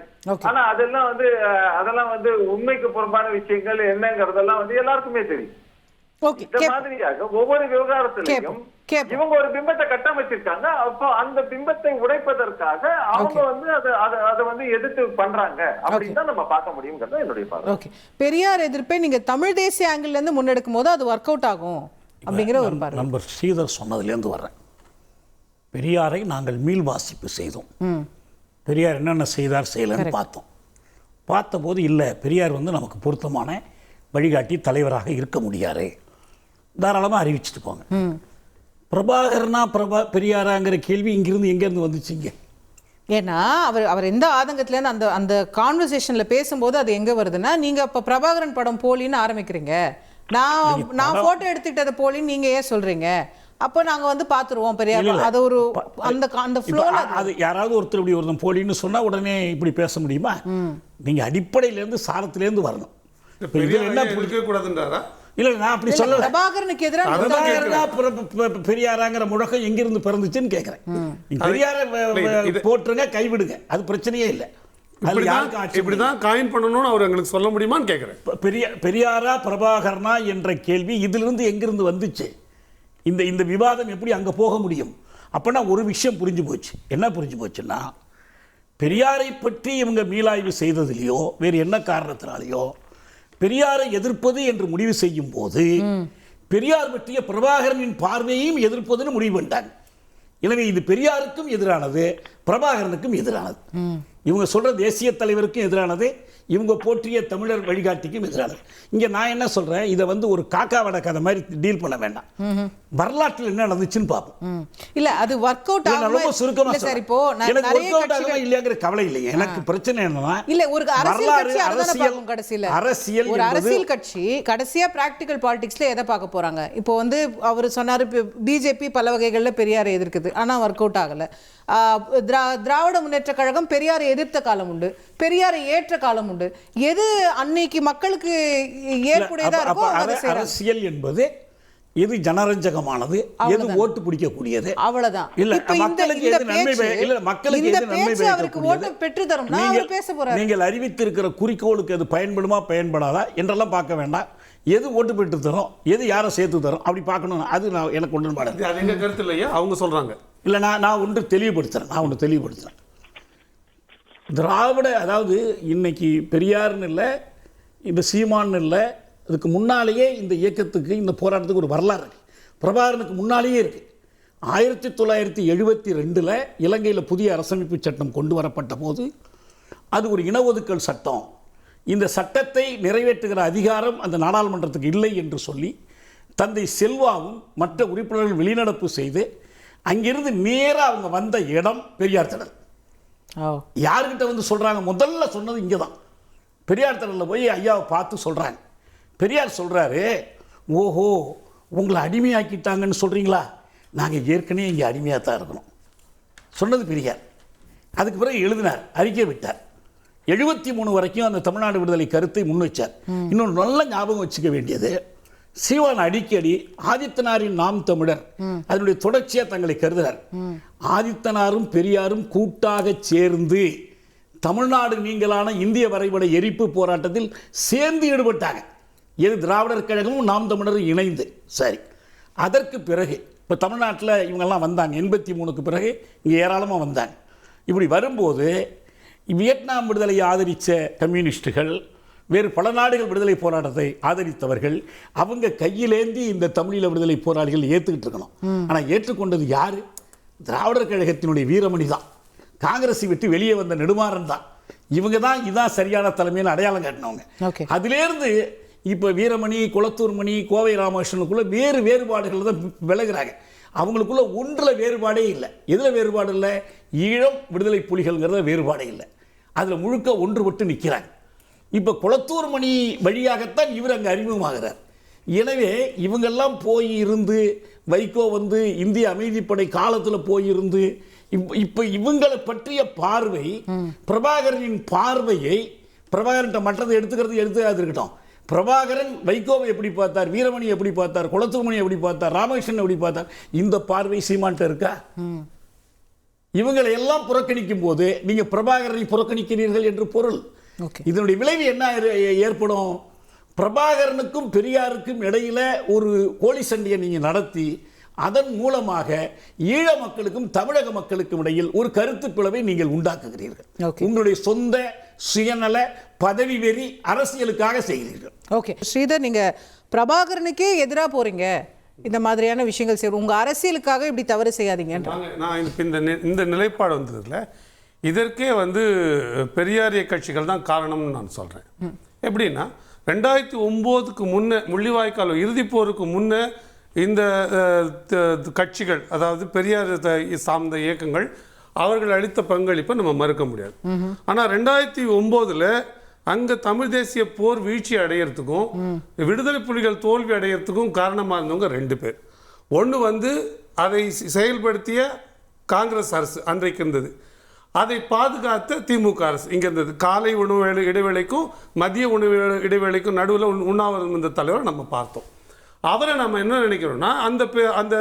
ஆனா அதெல்லாம் வந்து உண்மைக்கு புறம்பான விஷயங்கள் என்னங்கிறதெல்லாம் வந்து எல்லாருக்குமே தெரியும். இந்த மாதிரியாக ஒவ்வொரு விவகாரத்திலையும் இவங்க ஒரு பிம்பத்தை கட்டமைச்சிருக்காங்க. அப்போ அந்த பிம்பத்தை உடைப்பதற்காக அவங்க வந்து அதை வந்து எதிர்த்து பண்றாங்க அப்படின்னு தான் நம்ம பார்க்க முடியுங்கிறது என்னுடைய பார்வை. பெரியார் எதிர்ப்பை நீங்க தமிழ் தேசிய ஆங்கிள் இருந்து முன்னெடுக்கும் போது அது ஒர்க் அவுட் ஆகும் அப்படிங்கிற ஒரு பார்வை. நண்பர் ஸ்ரீதர் சொன்னதுல இருந்து வர்றேன். பெரியாரை நாங்கள் மீள் வாசிப்பு செய்தோம். பெரியார் என்னென்ன செய்யலன்னு பார்த்தபோது இல்லை, பெரியார் வந்து நமக்கு பொருத்தமான வழிகாட்டி தலைவராக இருக்க முடியாது, தாராளமாக அறிவிச்சுட்டு போங்க. பிரபாகரனா பெரியாராங்கிற கேள்வி இங்கிருந்து எங்கேருந்து வந்துச்சுங்க? ஏன்னா அவர் எந்த ஆதங்கத்துலேருந்து அந்த அந்த கான்வர்சேஷனில் பேசும்போது அது எங்கே வருதுன்னா, நீங்கள் இப்போ பிரபாகரன் படம் போலின்னு ஆரம்பிக்கிறீங்க, நான் ஃபோட்டோ எடுத்துக்கிட்டதை போலின்னு நீங்கள் ஏன் சொல்கிறீங்க? அப்போ நாங்கள் வந்து பார்த்துருவோம் பெரியார். அது ஒரு அந்த ஃப்ளோல அது யாராவது ஒருத்தர் இப்படி ஒருத்தன் போலின்னு சொன்னால் உடனே இப்படி பேச முடியுமா? நீங்கள் அடிப்படையிலேருந்து சாரத்திலேருந்து வரணும். என்ன பிடிக்க கூடாதுன்றாரா? இல்லை, நான் அப்படி சொல்லல. பிரபாகரனுக்கு எதிராக பெரியாராங்கிற முழக்கம் எங்கிருந்து பிறந்துச்சுன்னு கேட்குறேன். பெரியாரை போட்டுருங்க, கைவிடுங்க, அது பிரச்சனையே இல்லை. இப்படிதான் காயின் பண்ணணும்னு அவர் எங்களுக்கு சொல்ல முடியுமான்னு கேட்குறேன். பெரியாரா பிரபாகரனா என்ற கேள்வி இதிலிருந்து எங்கிருந்து வந்துச்சு? இந்த விவாதம் எப்படி அங்கே போக முடியும்? அப்போனா ஒரு விஷயம் புரிஞ்சு போச்சு. என்ன புரிஞ்சு போச்சுன்னா, பெரியாரை பற்றி இவங்க மீளாய்வு செய்ததுலையோ வேறு என்ன காரணத்தினாலேயோ பெரியாரை எதிர்ப்பது என்று முடிவு செய்யும் போது பெரியார் பற்றிய பிரபாகரனின் பார்வையையும் எதிர்ப்பதுன்னு முடிவு பண்ணிட்டாங்க. எனவே இது பெரியாருக்கும் எதிரானது, பிரபாகரனுக்கும் எதிரானது. இவங்க சொல்ற தேசிய தலைவருக்கும் எதிரானது, இவங்க போற்றிய தமிழர் வழிகாட்டிக்கும் எதிரானது. இங்க நான் என்ன சொல்றேன், இதை வந்து ஒரு காக்கா வட கதை மாதிரி டீல் பண்ண வேண்டாம். வரலாற்றில் என்ன நடந்துச்சுன்னு பார்ப்போம். இல்ல அது ஒர்க் அவுட் ஆகும். ரொம்ப சுருக்கமா சார், இப்போ எனக்கு ஒர்க் அவுட் ஆகுமா இல்லையாங்கிற கவலை இல்லை. எனக்கு பிரச்சனை என்னன்னா, இல்ல ஒரு அரசியல் கட்சி கடைசியா பிராக்டிகல் பாலிடிக்ஸ்ல எதை பார்க்க போறாங்க? இப்போ வந்து அவர் சொன்னாரு பிஜேபி பல வகைகள்ல பெரியாரை எதிர்க்குது, ஆனா ஒர்க் அவுட் ஆகல. திராவிட முன்னேற்ற கழகம் பெரியாரை எதிர்த்த காலம் உண்டு, பெரியாரை ஏற்ற காலம் உண்டு. எது அன்னைக்கு மக்களுக்கு ஏற்புடையதா இருக்கோ அதை செய்யறாங்க. அரசியல் என்பது எது ஜனரஞ்சகமானது, எது ஓட்டு பிடிக்கக்கூடியது, அவ்வளவுதான். இல்ல இப்ப இந்த மக்களுக்கு எது நன்மை இல்ல மக்களுக்கு இந்த எது நன்மை பேச்சு அவருக்கு ஓட்டு பெற்று தரும். அவர் பேச போறாரு. நீங்கள் அறிவித்திருக்கிற குறிக்கோளுக்கு அது பயன்படுமா பயன்படாதா என்றெல்லாம் பார்க்க வேண்டாம். எது ஓட்டு பெற்று தரும், எது யாரை சேர்த்து தரும் அப்படி பார்க்கணும். அது நான் எனக்கு உடன்பாடு. அது எங்க கருத்து இல்லையா, அவங்க சொல்றாங்க. இல்லை நான் ஒன்று தெளிவுபடுத்துகிறேன். திராவிட, அதாவது இன்னைக்கு பெரியார்னு இல்லை, இந்த சீமான்னு இல்லை, அதுக்கு முன்னாலேயே இந்த இயக்கத்துக்கு இந்த போராட்டத்துக்கு ஒரு வரலாறு இருக்குது. பிரபாகரனுக்கு முன்னாலேயே இருக்குது. 1972 இலங்கையில் புதிய அரசமைப்பு சட்டம் கொண்டு வரப்பட்ட போது அது ஒரு இன ஒதுக்கல் சட்டம். இந்த சட்டத்தை நிறைவேற்றுகிற அதிகாரம் அந்த நாடாளுமன்றத்துக்கு இல்லை என்று சொல்லி தந்தை செல்வாவும் மற்ற உறுப்பினர்கள் வெளிநடப்பு செய்து அங்கிருந்து நேராக அவங்க வந்த இடம் பெரியார் திடல். யாருக்கிட்ட வந்து சொல்கிறாங்க, முதல்ல சொன்னது இங்கே தான். பெரியார் திடலில் போய் ஐயாவை பார்த்து சொல்கிறாங்க. பெரியார் சொல்கிறாரு, ஓஹோ உங்களை அடிமையாக்கிட்டாங்கன்னு சொல்கிறீங்களா, நாங்கள் ஏற்கனவே இங்கே அடிமையாக தான் இருக்கணும் சொன்னது பெரியார். அதுக்கு பிறகு எழுதினார், அறிக்கை விட்டார். 73 வரைக்கும் அந்த தமிழ்நாடு விடுதலை கருத்தை முன் வச்சார். இன்னொன்று நல்ல ஞாபகம் வச்சுக்க வேண்டியது, சீவான் அடிக்கடி ஆதித்தனாரின் நாம் தமிழர் அதனுடைய தொடர்ச்சியாக தங்களை கருதுகிறார். ஆதித்தனாரும் பெரியாரும் கூட்டாக சேர்ந்து தமிழ்நாடு நீங்களான இந்திய வரைபட எரிப்பு போராட்டத்தில் சேர்ந்து ஈடுபட்டாங்க. எது திராவிடர் கழகமும் நாம் தமிழரும் இணைந்து. சரி, அதற்கு பிறகு இப்போ தமிழ்நாட்டில் இவங்கெல்லாம் வந்தாங்க. 83க்கு பிறகு இங்கே ஏராளமாக வந்தாங்க. இப்படி வரும்போது வியட்நாம் விடுதலையை ஆதரித்த கம்யூனிஸ்டுகள், வேறு பல நாடுகள் விடுதலை போராட்டத்தை ஆதரித்தவர்கள், அவங்க கையிலேந்தி இந்த தமிழீழ விடுதலை போராளிகள் ஏற்றுக்கிட்டு இருக்கணும். ஆனால் ஏற்றுக்கொண்டது யார்? திராவிடர் கழகத்தினுடைய வீரமணி தான். காங்கிரஸை விட்டு வெளியே வந்த நெடுமாறன் தான். இவங்க தான் இதான் சரியான தலைமையில் அடையாளம் காட்டினவங்க. அதிலேருந்து இப்போ வீரமணி, குளத்தூர் மணி, கோவை ராமகிருஷ்ணனுக்குள்ள வேறுபாடுகள் தான் விலகுறாங்க. அவங்களுக்குள்ள ஒன்றில் வேறுபாடே இல்லை. எதில் வேறுபாடு இல்லை? ஈழம் விடுதலை புலிகள்ங்கிறத வேறுபாடே இல்லை. அதில் முழுக்க ஒன்றுபட்டு நிற்கிறாங்க. இப்போ குளத்தூர் மணி வழியாகத்தான் இவர் அங்கே அறிமுகமாகிறார். எனவே இவங்கெல்லாம் போயிருந்து வைகோ வந்து இந்திய அமைதிப்படை காலத்தில் போயிருந்து இப்போ இவங்களை பற்றிய பார்வை, பிரபாகரனின் பார்வையை, பிரபாகரன் மற்றதை எடுத்துக்கிறது இருக்கட்டும், பிரபாகரன் வைகோவை எப்படி பார்த்தார், வீரமணி எப்படி பார்த்தார், குளத்தூர்மணி எப்படி பார்த்தார், ராமகிருஷ்ணன் எப்படி பார்த்தார், இந்த பார்வை சீமான்ட்ட இருக்கா? இவங்களை எல்லாம் புறக்கணிக்கும் போது நீங்க பிரபாகரனை புறக்கணிக்கிறீர்கள் என்று பொருள். இதனுடைய விளைவு என்ன ஏற்படும்? பிரபாகரனுக்கும் பெரியாருக்கும் இடையில ஒரு கோழி சண்டையை நீங்க நடத்தி அதன் மூலமாக ஈழ மக்களுக்கும் தமிழக மக்களுக்கும் இடையில் ஒரு கருத்து பிளவை நீங்கள் உண்டாக்குகிறீர்கள். உங்களுடைய சொந்த சுயநல பதவி வெறி அரசியலுக்காக செய்கிறீர்கள். ஓகே ஸ்ரீதர், நீங்க பிரபாகரனுக்கே எதிராக போறீங்க. இந்த மாதிரியான விஷயங்கள் செய்வோம், உங்க அரசியலுக்காக இப்படி தவறு செய்யாதீங்க. நான் இந்த நிலைப்பாடு வந்ததுல இதற்கே வந்து பெரியாரிய கட்சிகள் தான் காரணம்னு நான் சொல்றேன். எப்படின்னா 2009க்கு முன்ன, முள்ளிவாய்க்கால் இறுதிப்போருக்கு முன்ன இந்த கட்சிகள், அதாவது பெரியார் சார்ந்த இயக்கங்கள், அவர்கள் அளித்த பங்களிப்பை நம்ம மறுக்க முடியாது. ஆனால் 2009 அங்கே தமிழ் தேசிய போர் வீழ்ச்சி அடையிறதுக்கும் விடுதலை புலிகள் தோல்வி அடையிறதுக்கும் காரணமாக இருந்தவங்க 2 பேர். ஒன்று வந்து அதை செயல்படுத்திய காங்கிரஸ் அரசு அன்றைக்கு இருந்தது, அதை பாதுகாத்த திமுக அரசு இங்கே இருந்தது. காலை உணவு இடைவேளைக்கும் மதிய உணவு இடைவேளைக்கும் நடுவில் உண்ணாவிரதம் இருந்த தலைவரை நம்ம பார்த்தோம். அவரை நம்ம என்ன நினைக்கிறோம்னா, அந்த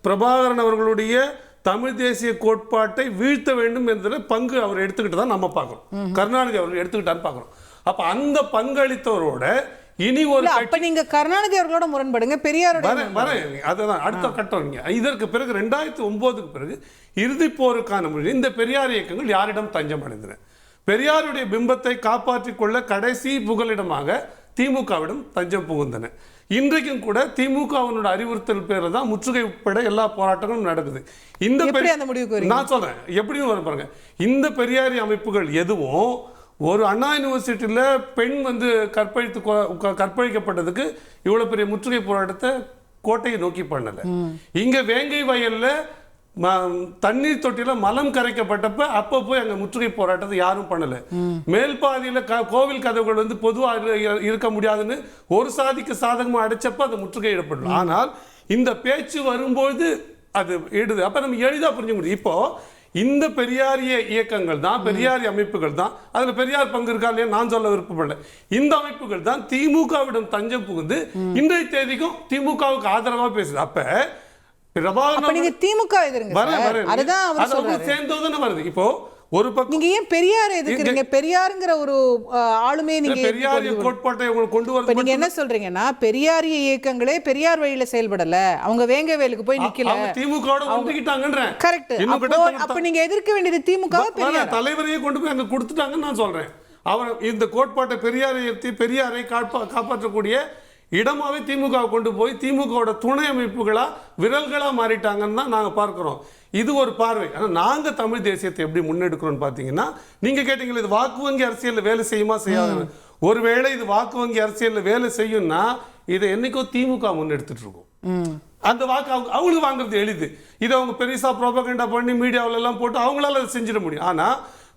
பிரபாகரன் அவர்களுடைய தமிழ் தேசிய கோட்பாட்டை வீழ்த்த வேண்டும் என்பதில் பங்கு அவர் எடுத்துக்கிட்டு தான் நம்ம பார்க்குறோம். கருணாநிதி அவர்கள் எடுத்துக்கிட்டான்னு பார்க்குறோம். அப்போ அந்த பங்களித்தவரோட இனி ஒரு நீங்க கருணாநிதி அவர்களோட முரண்படுங்க, பெரியாரோட அதுதான் அடுத்த கட்டம். இதற்கு பிறகு 2009க்கு பிறகு இறுதி போருக்கான மொழி இந்த பெரியார் இயக்கங்கள் யாரிடம் தஞ்சம் அடைந்தன? பெரியாருடைய பிம்பத்தை காப்பாற்றிக் கொள்ள கடைசி புகலிடமாக திமுகவிடம் தஞ்சம் புகுந்தன. இன்றைக்கும் கூட திமுகவினோட அறிவுறுத்தல் பேரில் தான் முற்றுகை உட்பட எல்லா போராட்டங்களும் நடக்குது. நான் சொல்றேன் எப்படியும் பாருங்க, இந்த பெரியாரி அமைப்புகள் எதுவும் ஒரு அண்ணா யூனிவர்சிட்டியில் பெண் வந்து கற்பழிக்கப்பட்டதுக்கு இவ்வளவு பெரிய முற்றுகை போராட்டத்தை கோட்டையை நோக்கி பண்ணல. இங்க வேங்கை வயல்ல தண்ணீர் தொட்டியில மலம் கரைக்கப்பட்டப்ப அப்ப போய் அங்க முற்றுகை போராட்டத்தை யாரும் பண்ணல. மேல்பாதியில கோவில் கதவுகள் வந்து பொதுவாக இருக்க முடியாதுன்னு ஒரு சாதிக்கு சாதகமா அடைச்சப்ப அது முற்றுகையிடப்படல. ஆனால் இந்த பேச்சு வரும்போது அது இடுது. அப்ப நம்ம எளிதா புரிஞ்ச முடியும். இப்போ இந்த பெரியாரிய இயக்கங்கள் தான், பெரியாரிய அமைப்புகள் தான், அதுல பெரியார் பங்கு இருக்கா இல்லையா நான் சொல்ல விருப்பப்படல. இந்த அமைப்புகள் தான் திமுகவிடம் தஞ்சம் புகுந்து இன்றைய தேதிக்கும் திமுகவுக்கு ஆதரவா பேசுது. அப்ப நீங்க திமுக எதிர்ங்க, அதுதான் அவர் சொல்றாரு. சேர்ந்ததுன்னு வருது. இப்போ ஒரு பக்கம் நீங்க ஏன் பெரியார் எதிர்க்கிறீங்க? பெரியாருங்கிற ஒரு ஆளுமே நீங்க பெரியாரிய கோட்பாட்டை கொண்டு வர நீங்க என்ன சொல்றீங்கன்னா, பெரியாரிய இயக்கங்களே பெரியார் வழியில செயல்படல, அவங்க வேங்கவேலுக்கு போய் நிக்கல, திமுகவோட ஒன்றிக்கிட்டாங்கன்றேன். கரெக்ட். அப்ப நீங்க எதிர்க்க வேண்டியது திமுக தலைவரையே கொண்டு போய் அங்க கொடுத்துட்டாங்கன்னு நான் சொல்றேன். அவர் இந்த கோட்பாட்டை பெரியாரை காப்பாற்றக்கூடிய இடமாவே திமுக கொண்டு போய் திமுகவோட துணை அமைப்புகளா விரல்களா மாறிட்டாங்கன்னு தான் நாங்க பார்க்கிறோம். இது ஒரு பார்வை. ஆனால் நாங்க தமிழ் தேசியத்தை எப்படி முன்னெடுக்கிறோம்னு பார்த்தீங்கன்னா, நீங்க கேட்டீங்களா இது வாக்கு வங்கி அரசியல்ல வேலை செய்யுமா செய்யாது. ஒருவேளை இது வாக்கு வங்கி அரசியல்ல வேலை செய்யும்னா இதை என்னைக்கோ திமுக முன்னெடுத்துட்டு இருக்கும். அந்த வாக்கு அவங்களுக்கு வாங்குறது எளிது. இதை அவங்க பெருசா ப்ரோபகண்டா பண்ணி மீடியாவில எல்லாம் போட்டு அவங்களால அதை செஞ்சிட முடியும். ஆனா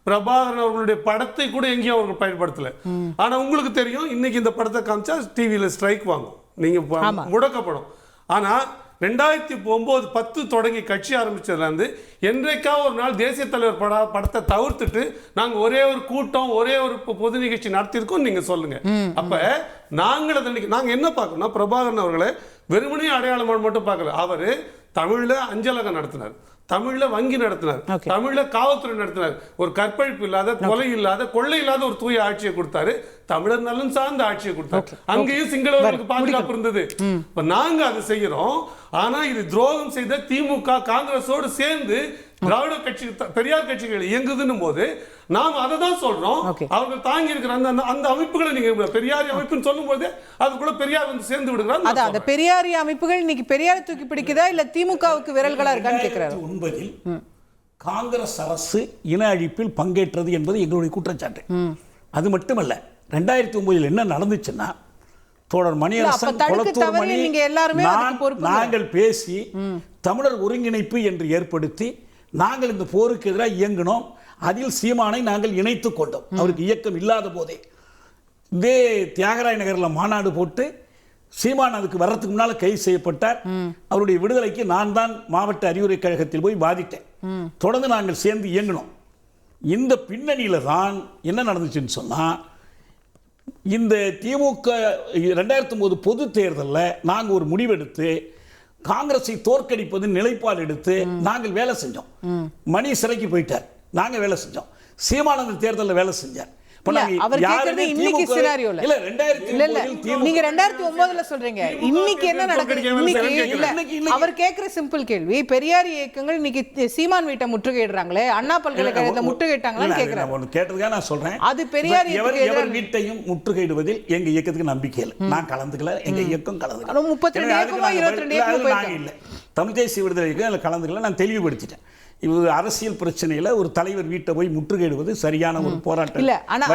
பிரபாகரன் அவர்களுடைய படத்தை கூட எங்கேயும் அவர்கள் பயன்படுத்தல. ஆனா உங்களுக்கு தெரியும், இன்னைக்கு இந்த படத்தை காமிச்சா டிவியில ஸ்ட்ரைக் வாங்கும், நீங்க முடக்கப்படும். ஆனா 2009-10 தொடங்கி கட்சி ஆரம்பிச்சதுல இருந்து என்றைக்கா ஒரு நாள் தேசிய தலைவர் படத்தை தவிர்த்துட்டு நாங்க ஒரே ஒரு கூட்டம், ஒரே ஒரு பொது நிகழ்ச்சி நடத்தியிருக்கோம் நீங்க சொல்லுங்க. அப்ப நாங்க என்ன பார்க்கணும், பிரபாகரன் அவர்களை வெறுமனே அடையாளம் மட்டும் பார்க்கல. அவரு தமிழ்ல அஞ்சலகம் நடத்தினார், தமிழ்ல வங்கி நடத்தினார், தமிழ்ல காவல்துறை நடத்தினார். ஒரு கற்பழிப்பு இல்லாத, கொலை இல்லாத, கொள்ளை இல்லாத ஒரு தூய ஆட்சியை கொடுத்தாரு. தமிழர் நலன் சார்ந்த ஆட்சியை கொடுத்தாரு. அங்கேயும் சிங்களவர்களுக்கு பாதுகாப்பு இருந்தது. இப்ப நாங்க அதை செய்யறோம். ஆனா இது துரோகம் செய்த திமுக காங்கிரஸோடு சேர்ந்து திராவிட கட்சி, பெரியார் கட்சிகள் இயங்குதுன்னு போது நாம் அதை தான் சொல்றோம். அவர்கள் தாங்கி இருக்கிற அந்த அமைப்புகளை நீங்க பெரியாரிய அமைப்புன்னு சொல்லும் போது அது கூட பெரியார் வந்து சேர்ந்து விடுகிறார். அந்த பெரியாரிய அமைப்புகள் இன்னைக்கு பெரியாரை தூக்கி பிடிக்குதா இல்ல திமுகவுக்கு விரல்களா இருக்கான்னு கேட்கிறாரு. 2009 காங்கிரஸ் அரசு இன அழிப்பில் பங்கேற்றது என்பது எங்களுடைய குற்றச்சாட்டு. அது மட்டுமல்ல, 2009 என்ன நடந்துச்சுன்னா, தோழர் மணியரசன், குளத்தூர் மணி, நாங்கள் பேசி தமிழர் ஒருங்கிணைப்பு என்று ஏற்படுத்தி நாங்கள் இந்த போருக்கு எதிராக இயங்கினோம். அதில் சீமானை நாங்கள் இணைத்துக் கொண்டோம். அவருக்கு இயக்கம் இல்லாத போதே இதே தியாகராய நகரில் மாநாடு போட்டு சீமான் அதுக்கு வர்றதுக்கு முன்னால கைது செய்யப்பட்டார். அவருடைய விடுதலைக்கு நான் தான் மாவட்ட அறிவுரை கழகத்தில் போய் வாதிட்டேன். தொடர்ந்து நாங்கள் சேர்ந்து இயங்கினோம். இந்த பின்னணியில தான் என்ன நடந்துச்சுன்னு சொன்னா, இந்த திமுக 2009 பொது தேர்தலில் நாங்கள் ஒரு முடிவெடுத்து காங்கிரஸை தோற்கடிப்பது நிலைப்பாடு எடுத்து நாங்கள் வேலை செஞ்சோம். மணி சிறைக்கு போயிட்டார், நாங்க வேலை செஞ்சோம். சீமானந்த தேர்தலில் வேலை செஞ்சார். அவர் கேக்குறது இன்னைக்கு சினாரியோல இல்ல 2009 நீங்க 2009ல சொல்றீங்க. இன்னைக்கு என்ன நடக்குது? இன்னைக்கு அவர் கேக்குற சிம்பிள் கேள்வி, பெரியார் இயக்கங்கள் இன்னைக்கு சீமான் வீட்டை முற்றுகையிடுறாங்களே, அண்ணா பல்கலைக்கழகத்தை முற்றுகையிட்டாங்களான்னு கேக்குறாங்க. ஒன்னு கேட்டதுக்காக நான் சொல்றேன், அது பெரியார் எவர் வீட்டையும் முற்றுகையிடுவதில் எங்க இயக்கத்துக்கு நம்பிக்கை இல்லை. நான் கலந்துக்கல, எங்க இயக்கம் கலந்துக்கல. 32 இயக்கமா 22 இயக்கம் இல்ல, தமிழ் தேசிய விடுதலை இயக்கம் கலந்துக்கல. நான் தெளிவுபடுத்திட்டேன். இது அரசியல் பிரச்சனையில ஒரு தலைவர் வீட்டை போய் முற்றுகையிடுவது சரியான ஒரு போராட்டம் இல்ல. ஆனா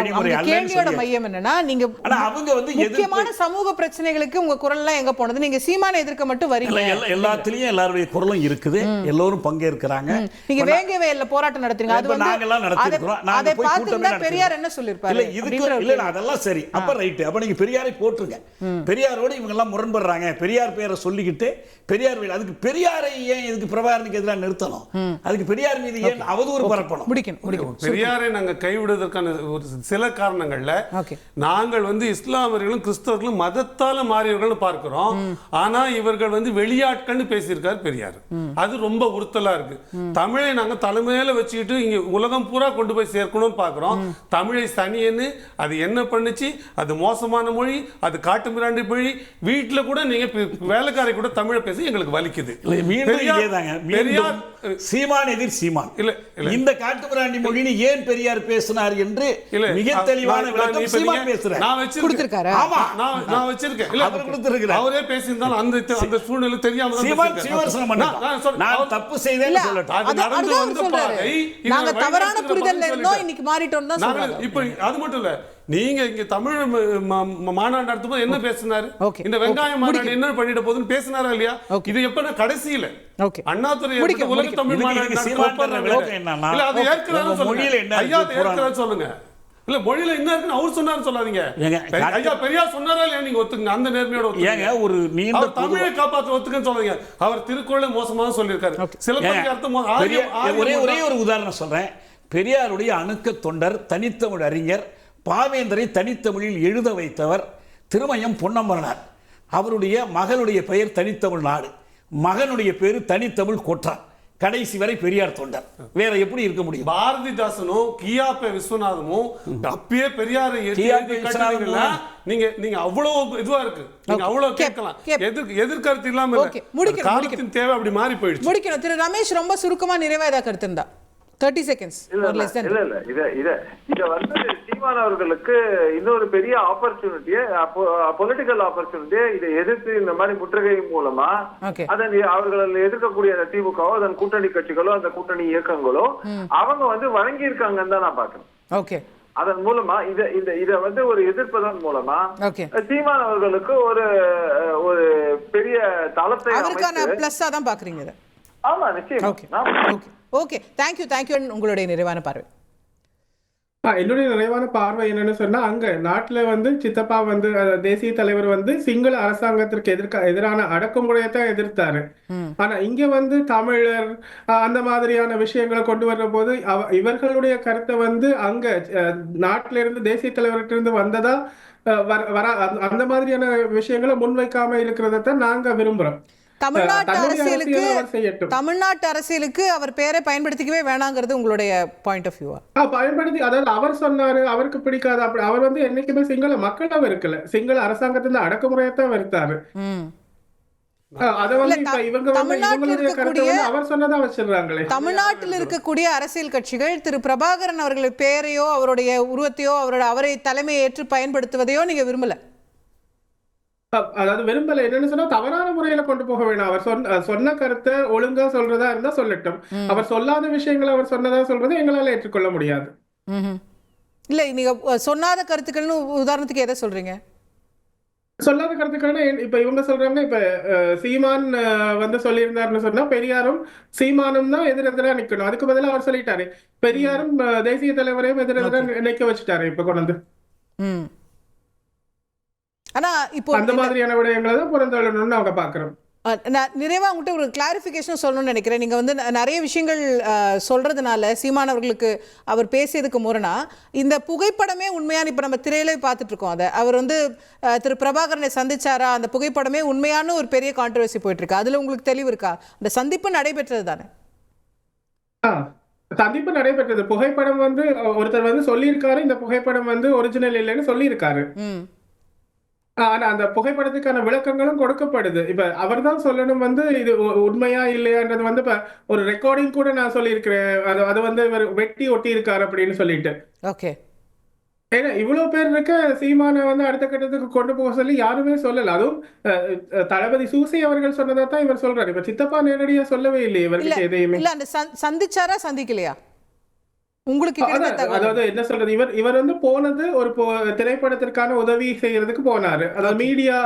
கேள்வியோட மையம் என்னன்னா, நீங்க அவங்க வந்து முக்கியமான சமூக பிரச்சனைகளுக்கு உங்க குரல் எல்லாம் எங்க போனது? நீங்க சீமானை எதிர்க்க மட்டும் வரீங்க. எல்லாத்துலயும் எல்லாருடைய குரலும் இருக்குது, எல்லாரும் பங்கேற்கிறாங்க. நீங்க வேங்கவேல்ல போராட்டம் நடத்துறீங்க, அது வந்து நாங்க எல்லாம் நடத்திருக்கோம். அதை பார்த்துட்டா பெரியார் என்ன சொல்லிருப்பாரு? இல்ல இதுக்கு இல்ல, அதெல்லாம் சரி. அப்ப ரைட், அப்ப நீங்க பெரியாரை போட்டுருங்க. பெரியாரோட இவங்க எல்லாம் முரண்படுறாங்க. பெரியார் பேரை சொல்லிக்கிட்டு பெரியார் அதுக்கு பெரியாரை ஏன் இதுக்கு பிரபாகரனுக்கு எதிராக நிறுத்தணும்? அதுக்கு பெரியார் மீது ஏன் அவதூறு பரப்பணும்? பெரியாரை நாங்க கைவிடுவதற்கான ஒரு சில காரணங்கள்ல நாங்கள் வந்து இஸ்லாமியர்களும் கிறிஸ்தவர்களும் மதத்தால மாறியவர்கள் பார்க்கிறோம். ஆனா இவர்கள் வந்து வெளியாட்கள்னு பேசியிருக்காரு பெரியார். அது ரொம்ப உறுத்தலா இருக்கு. தமிழை நாங்க தலைமையில வச்சுக்கிட்டு இங்க உலகம் பூரா கொண்டு போய் சேர்க்கணும்னு பாக்குறோம். தமிழை சனியன்னு அது என்ன பண்ணுச்சு, அது மோசமான மொழி, அது காட்டு மிராண்டி மொழி. வீட்டுல கூட நீங்க வேலைக்காரை கூட தமிழை பேசி எங்களுக்கு வலிக்குது. பெரியார் சீமான் எதிர் சீமான் இல்ல, இந்த காட்டுமிராண்டி மொழின்னு ஏன் பெரியார் பேசினார் என்று மிக தெளிவான விளக்கம் சீமான் பேசுறார். நான் வச்சிருக்கேன். ஆமா, நான் வச்சிருக்கேன். இல்ல, அவர் கொடுத்திருக்கிறார். அவரே பேசியிருந்தாலும் அந்த சூழ்நிலை தெரியாம சீமான் சீவர்சனம் பண்ணார். நான் தப்பு செய்தேன்னு சொல்லட்டும். அது நடந்து வந்த பாதை நாங்க தவறான புரிதல்ல இருந்தோம், இன்னைக்கு மாறிட்டோம் தான் சொல்றாங்க. இப்போ அது மட்டும் இல்ல, நீங்க இங்க தமிழ் மாநாடு நடத்தும்போது என்ன பேசினாரு? இந்த வெங்காயம் மாநாடு என்ன பண்ணிட போகுதுன்னு பேசினாரா இல்லையா? இது எப்ப கடைசியில அண்ணாதுரை உலக தமிழ் மாநாடு சொல்லுங்க. இல்ல மொழியில என்ன இருக்குன்னு அவர் சொன்னாரு சொல்லாதீங்க. ஏங்க, ஐயா பெரியார் சொன்னாரா இல்லையா நீங்க ஒத்துக்குங்க, அந்த நேர்மையோட ஏங்க ஒரு நீண்ட அவர் தமிழை காப்பாற்ற ஒத்துக்கன்னு சொல்லாதீங்க. அவர் திருக்குறளை மோசமாக சொல்லியிருக்காரு. சிலப்பதிகாரத்தை ஒரே ஒரு உதாரணம் சொல்றேன். பெரியாருடைய அணுக்க தொண்டர், தனித்தமிழ் அறிஞர், பாவேந்தரை தனித்தமிழில் எழுத வைத்தவர் திருமயம் பொன்னம்பலனார். அவருடைய மகளுடைய பெயர் தனித்தமிழ் நாடு, மகனுடைய பேரு தனித்தமிழ் கோட்டார். கடைசி வரை பெரியார் தொண்டர். வேற எப்படி இருக்க முடியும்? பாரதிதாசனும் கியாபே விஸ்வநாதமும் அப்பயே பெரியாரை நீங்க அவ்வளவு இதுவா இருக்கு, நீங்க அவ்வளவு கேட்கலாம், எதிர்கருத்து இல்லாம காலத்தின் தேவை அப்படி மாறி போயிடுச்சு. முடிக்கணும். திரு ரமேஷ் ரொம்ப சுருக்கமா நிறைவா ஏதாவது கருத்து இருந்தா 30 seconds. இத வந்து சீமான் அவர்களுக்கு இன்னொரு பெரிய ஆப்பர்ச்சுனிட்டியை, பொலிட்டிக்கல் ஆப்பர்ச்சுனிட்டியை இதை எதிர்த்து இந்த மாதிரி முற்றுகை மூலமா அதன் அவர்கள் எதிர்க்கக்கூடிய அந்த திமுகவோ அதன் கூட்டணி கட்சிகளோ அந்த கூட்டணி இயக்கங்களோ அவங்க வந்து வழங்கி இருக்காங்கன்னு தான் நான் பாக்குறேன். ஓகே, அதன் மூலமா இத வந்து ஒரு எதிர்ப்பதன் மூலமா சீமான் அவர்களுக்கு ஒரு பெரிய தளத்தை அவருக்கான பிளஸ்ஸா தான் பாக்குறீங்க. ஆமா, நிச்சயம். Okay, thank you. உங்களுடைய நிறைவான பார்வை. என்னுடைய நிறைவான பார்வை என்னன்னு சொன்னா, அங்க நாட்டுல வந்து சித்தப்பா வந்து தேசிய தலைவர் வந்து சிங்கள அரசாங்கத்திற்கு எதிரான அடக்குமுறையை தான் எதிர்த்தாரு. ஆனா இங்க வந்து தமிழர் அந்த மாதிரியான விஷயங்களை கொண்டு வர்ற போது இவர்களுடைய கருத்தை வந்து அங்க நாட்டில இருந்து தேசிய தலைவர்கிட்ட இருந்து வந்ததா அந்த மாதிரியான விஷயங்களை முன்வைக்காம இருக்கிறத நாங்க விரும்புறோம். தமிழ்நாட்டு அரசியலுக்கு அவர் பேரை பயன்படுத்திக்கவே வேணாங்கிறது உங்களுடைய பாயிண்ட் ஆஃப் வியூவா? பயன்படுத்தி, அதாவது அவர் சொன்னாரு அவருக்கு பிடிக்காது அப்படி. அவர் வந்து என்னைக்குமே சிங்கள மக்களா வெறுக்கல, சிங்கள அரசாங்கத்தின் அடக்குமுறையத்தான் வெறுத்தாரு. தமிழ்நாட்டில் இருக்கக்கூடிய அரசியல் கட்சிகள் திரு பிரபாகரன் அவர்கள் பேரையோ அவருடைய உருவத்தையோ அவரை தலைமையை ஏற்று பயன்படுத்துவதையோ நீங்க விரும்பல? அதாவது விரும்பல. என்னன்னு சொன்னா தவறான முறையில கொண்டு போக வேணாம். அவர் சொன்ன கருத்தை ஒழுங்கா சொல்றதா இருந்தா சொல்லட்டும். அவர் சொல்லாத விஷயங்களை அவர் சொன்னதா சொல்றது எங்களால ஏற்றுக்கொள்ள முடியாது. இல்ல, நீங்க சொன்னாத கருத்துக்கள்னு உதாரணத்துக்கு எதை சொல்றீங்க? சொல்லாத கருத்துக்கள்னா இப்ப இவங்க சொல்றாங்க, இப்ப சீமான் வந்து சொல்லியிருந்தாருன்னு சொன்னா பெரியாரும் சீமானும் தான் எதிரெதிரா நிக்கணும். அதுக்கு பதிலா அவர் சொல்லிட்டாரு பெரியாரும் தேசிய தலைவரையும் எதிரெதிரா நிக்க வச்சுட்டாரு இப்ப கொண்டு வந்து. ஆனா இப்போ அந்த மாதிரியான விடயங்களை தான் புறந்தள்ளணும்னு அவங்க பாக்குறோம். நான் நிறைவா உங்கள்கிட்ட ஒரு கிளாரிஃபிகேஷன் சொல்லணும்னு நினைக்கிறேன். நீங்கள் வந்து நிறைய விஷயங்கள் சொல்கிறதுனால சீமான் அவர்களுக்கு அவர் பேசியதுக்கு முரணா இந்த புகைப்படமே உண்மையான, இப்போ நம்ம திரையிலே பார்த்துட்ருக்கோம் அதை, அவர் வந்து திரு பிரபாகரனை சந்திச்சாரா, அந்த புகைப்படமே உண்மையான ஒரு பெரிய கான்ட்ரவர்சி போயிட்டுருக்கு. அதில் உங்களுக்கு தெளிவு இருக்கா? அந்த சந்திப்பு நடைபெற்றது தானே? சந்திப்பு நடைபெற்றது. புகைப்படம் வந்து ஒருத்தர் வந்து சொல்லியிருக்காரு இந்த புகைப்படம் வந்து ஒரிஜினல் இல்லைன்னு சொல்லியிருக்காரு. ஆனா அந்த புகைப்படத்துக்கான விளக்கங்களும் கொடுக்கப்படுது. இப்ப அவர் தான் சொல்லணும் வந்து இது உண்மையா இல்லையான்றது வந்து இப்ப ஒரு ரெக்கார்டிங் கூட நான் சொல்லியிருக்கிறேன், அது வந்து இவர் வெட்டி ஒட்டி இருக்காரு அப்படின்னு சொல்லிட்டு. ஓகே, ஏன்னா இவ்வளவு பேர் இருக்க சீமானை வந்து அடுத்த கட்டத்துக்கு கொண்டு போக சொல்லி யாருமே சொல்லல. அதுவும் தளபதி சூசி அவர்கள் சொன்னதா தான் இவர் சொல்றாரு. இப்ப சித்தப்பா நேரடியா சொல்லவே இல்லையே இவருக்கு எதையுமே. இல்ல, அந்த சந்திச்சாரா சந்திக்கலையா உங்களுக்கு? அதாவது என்ன சொல்றது, இவர் வந்து போனது ஒரு திரைப்படத்திற்கான உதவி செய்யறதுக்கு போனாரு. அதாவது மீடியா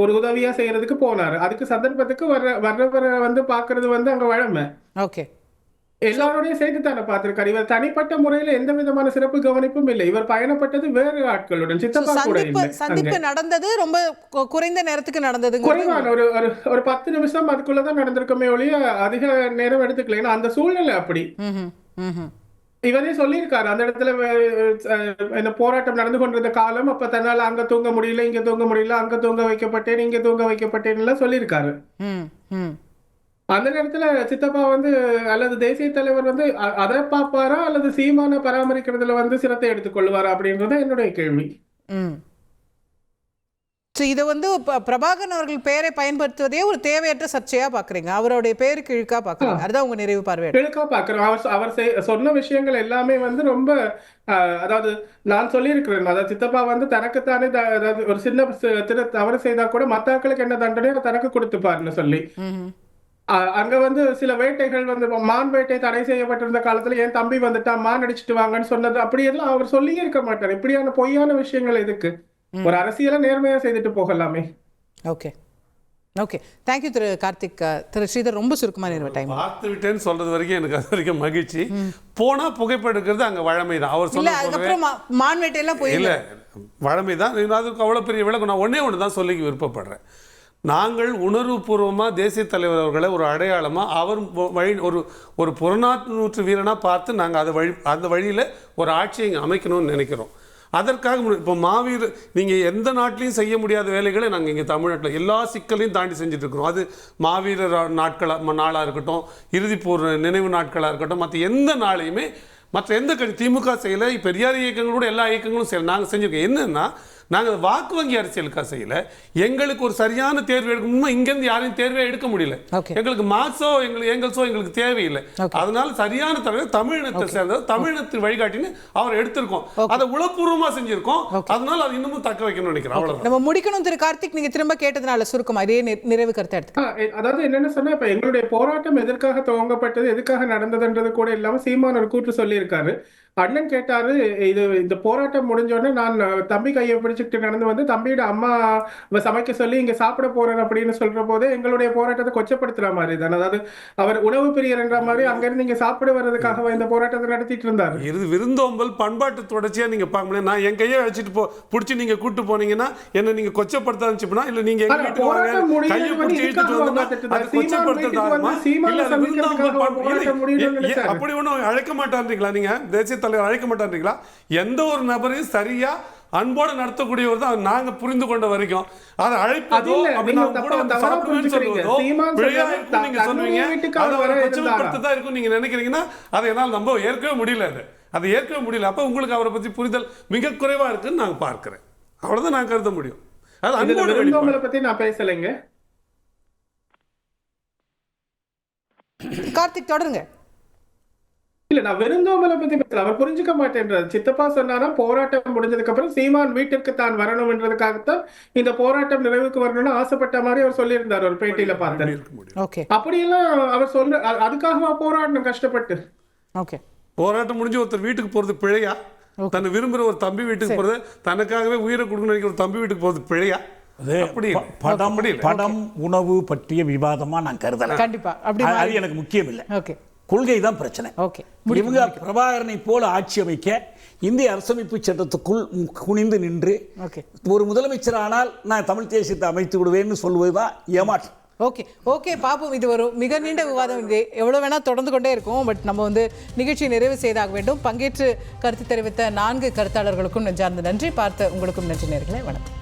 ஒரு உதவியா செய்யறதுக்கு போனாரு. அதுக்கு சந்தர்ப்பத்துக்கு வர்றவரை வந்து பாக்குறது வந்து அங்க வழமை. ஓகே, எல்லாரோடையும் சேர்த்து தானே பார்த்திருக்காரு. இவர் தனிப்பட்ட முறையில எந்த விதமான சிறப்பு கவனிப்பும் இல்லை. இவர் பயணப்பட்டது வேறு ஆட்களுடன். சித்தப்பா கூட இல்லை. சந்திப்பு நடந்தது ரொம்ப குறைந்த நேரத்துக்கு நடந்தது, குறைவான ஒரு 10 நிமிஷம் அதுக்குள்ளதான் நடந்திருக்கமே ஒழிய அதிக நேரம் எடுத்துக்கல. ஏன்னா அந்த சூழ்நிலை அப்படி. இவரே சொல்லியிருக்காரு அந்த இடத்துல என்ன போராட்டம் நடந்து கொண்டிருந்த காலம், அப்ப தன்னால அங்க தூங்க முடியல, இங்க தூங்க முடியல, அங்க தூங்க வைக்கப்பட்டேன், இங்க தூங்க வைக்கப்பட்டேன் எல்லாம் சொல்லியிருக்காரு. அந்த நேரத்துல சித்தப்பா வந்து அல்லது தேசிய தலைவர் வந்து அதை பார்ப்பாரா அல்லது சீமான பராமரிக்கிறதுல வந்து சிரத்தை எடுத்துக்கொள்வாரா அப்படின்றத என்னுடைய கேள்வி. இதை வந்து பிரபாகரன் அவர்கள் பெயரை பயன்படுத்துவதே ஒரு தேவையற்ற சர்ச்சையா பாக்குறீங்க, அவருடைய பெயருக்கு இழுக்கா பாக்குறீங்க, அதுதான் உங்க நிறைவு பார்வை? இழுக்கா பாக்குறோம். அவர் சொன்ன விஷயங்கள் எல்லாமே வந்து ரொம்ப, அதாவது நான் சொல்லியிருக்கிறேன், அதாவது சித்தப்பா வந்து தனக்குத்தானே அதாவது ஒரு சின்ன தவறு செய்தா கூட மத்தாக்களுக்கு என்ன தண்டனையோ தனக்கு கொடுத்துப்பாருன்னு சொல்லி. அங்க வந்து சில வேட்டைகள் வந்து மான் வேட்டை தடை செய்யப்பட்டிருந்த காலத்துல என் தம்பி வந்துட்டா மான் அடிச்சுட்டு வாங்கன்னு சொன்னது அப்படியெல்லாம் அவர் சொல்லியே இருக்க மாட்டார். இப்படியான பொய்யான விஷயங்கள் எதுக்கு? ஒரு அரசியலை நேர்மையா செய்துட்டு போகலாமே. ஓகே, ஓகே, தேங்க்யூ திரு கார்த்திக். திரு ஸ்ரீதர், ரொம்ப சுருக்கமாக இருந்த டைம். பார்த்து விட்டேன்னு சொல்றது வரைக்கும் எனக்கு அது வரைக்கும் மகிழ்ச்சி. போனா புகைப்படம் எடுக்கிறது அங்கே வழமை தான். அவர் இல்லை, அதுக்கப்புறம் மான்வேட்டையெல்லாம் போய் இல்லை, வழமை தான். அதுக்கு அவ்வளோ பெரிய விளக்கம் நான் ஒன்று தான் சொல்லி விருப்பப்படுறேன். நாங்கள் உணர்வுபூர்வமாக தேசிய தலைவர் அவர்களை ஒரு அடையாளமாக அவர் வழி ஒரு புறநானூற்று வீரனாக பார்த்து நாங்கள் அந்த வழியில் ஒரு ஆட்சியை இங்கே அமைக்கணும்னு நினைக்கிறோம். அதற்காக இப்போ மாவீரர் நீங்கள் எந்த நாட்டிலையும் செய்ய முடியாத வேலைகளை நாங்கள் இங்கே தமிழ்நாட்டில் எல்லா சிக்கலையும் தாண்டி செஞ்சுட்டு இருக்கிறோம். அது மாவீரர் நாளாக இருக்கட்டும், இறுதிப்போர் நினைவு நாட்களாக இருக்கட்டும், மற்ற எந்த நாளையுமே மற்ற எந்த கட்சி திமுக செய்யலை, பெரியார் இயக்கங்களோட எல்லா இயக்கங்களும் செய்யலை. நாங்கள் செஞ்சுருக்கோம். என்னன்னா, நாங்கள் வாக்கு வங்கி அரசியலுக்காக செய்யலை. எங்களுக்கு ஒரு சரியான தேர்வு எடுக்கணும்னா இங்கேருந்து யாரையும் தேர்வே எடுக்க முடியல. எங்களுக்கு மார்க்ஸோ எங்கல்ஸோ எங்களுக்கு தேவையில்லை. அதனால சரியான தலைவர் தமிழினத்தை சேர்ந்தது, தமிழினத்தின் வழிகாட்டின்னு அவர் எடுத்திருக்கோம். அதை உளப்பூர்வமாக செஞ்சிருக்கோம். அதனால அது இன்னமும் தக்க வைக்கணும்னு நினைக்கிறேன். அவ்வளவுதான். நம்ம முடிக்கணும். திரு கார்த்திக், நீங்க திரும்ப கேட்டதுனால சுருக்கமா இதே நிறைவு கருத்தை எடுத்து, அதாவது என்னன்னு சொன்னா, இப்ப எங்களுடைய போராட்டம் எதற்காக துவங்கப்பட்டது, எதுக்காக நடந்ததுன்றது கூட இல்லாம சீமான் ஒரு கூற்று சொல்லி இருக்காரு. அண்ணன் கேட்டாரு, இந்த போராட்டம் முடிஞ்ச உடனே நான் தம்பி கையை பிடிச்சிட்டு நடந்து வந்து தம்பியோட அம்மா சமைக்க சொல்லி இங்க சாப்பிட போறேன் அப்படின்னு சொல்ற போது எங்களுடைய போராட்டத்தை கொச்சப்படுத்துற மாதிரி தான். அதாவது அவர் உணவு பிரியர்ன்ற மாதிரி அங்க இருந்து இங்க சாப்பிட வர்றதுக்காக இந்த போராட்டத்தை நடத்திட்டு இருந்தாரு. இது விருந்தோம்பல் பண்பாட்டு தொடர்ச்சியா நீங்க பார்க்க முடியாது. நான் என் கையை வச்சுட்டு பிடிச்சி நீங்க கூட்டு போனீங்கன்னா என்ன நீங்க கொச்சப்படுத்த ஆரம்பிச்சுனா, இல்ல நீங்க எங்க வீட்டுக்கு வாங்க கையை பிடிச்சி இழுத்துட்டு வந்தா அது கொச்சப்படுத்துறதாகுமா? இல்ல அது விருந்தோம்பல் அப்படி ஒன்றும் அழைக்க மாட்டான்றீங்களா? நீங்க தேசிய தலைவர் அழைக்க மாட்டான்றீங்களா? எந்த ஒரு நபரையும் சரியா அன்போடு நடத்தக்கூடியவர் தான் நாங்க புரிந்து கொண்ட வரைக்கும். அதை அழைப்பதோ அப்படின்னா கூட வந்து சாப்பிடுவேன்னு சொல்லுவதோ பிழையா இருக்கும் நீங்க சொல்லுவீங்க. அதை ஒரு கொச்சப்படுத்ததான் இருக்கும் நீங்க நினைக்கிறீங்கன்னா அதை என்னால் நம்ம ஏற்கவே முடியல. அதை ஏற்கவே முடியல. அப்ப உங்களுக்கு அவரை பத்தி புரிதல் மிக குறைவா இருக்குன்னு நாங்க பார்க்கிறேன். அவ்வளவுதான் நான் கருத முடியும். அது அன்போடு பத்தி நான் பேசலைங்க. கார்த்திக் தொடருங்க. இல்ல, நான் விருந்தோம்பலை பத்தி பேசல. அவர் புரிஞ்சுக்க மாட்டேன்றார். சித்தப்பா சொன்னாரா போராட்டம் முடிஞ்சதுக்கு அப்புறம் சீமான் வீட்டிற்கு தான் வரணும்ன்றதுக்காகத்தான் இந்த போராட்டம் நிறைவுக்கு வரணும்னு ஆசைப்பட்ட மாதிரி அவர் சொல்லியிருந்தார் ஒரு பேட்டியில பார்த்தேன். அப்படியெல்லாம் அவர் சொல்ற அதுக்காக போராடணும் கஷ்டப்பட்டு. ஓகே, போராட்டம் முடிஞ்சு ஒருத்தர் வீட்டுக்கு போறது பிழையா? தன்னை விரும்புற ஒரு தம்பி வீட்டுக்கு போறது, தனக்காகவே உயிரை கொடுக்கணும் நினைக்கிற ஒரு தம்பி வீட்டுக்கு போறது பிழையா? படம் உணவு பற்றிய விவாதமா நான் கருதல. கண்டிப்பா அது எனக்கு முக்கியம் இல்லை. ஓகே, கொள்கை தான் பிரச்சனை. இவங்க பிரபாகரனை போல ஆட்சி அமைக்க இந்திய அரசமைப்பு சட்டத்துக்குள் குனிந்து நின்று ஒரு முதலமைச்சர் ஆனால் நான் தமிழ் தேசியத்தை அமைத்து விடுவேன்னு சொல்வதுதான் ஏமாற்றம். ஓகே பாப்போம். இது ஒரு மிக நீண்ட விவாதம். இது எவ்வளவு வேணா தொடர்ந்து கொண்டே இருக்கும். பட் நம்ம நிகழ்ச்சியை நிறைவு செய்தாக வேண்டும். பங்கேற்று கருத்து தெரிவித்த 4 கருத்தாளர்களுக்கும் நெஞ்சார்ந்த நன்றி. பார்த்த உங்களுக்கும் நன்றி நேயர்களே. வணக்கம்.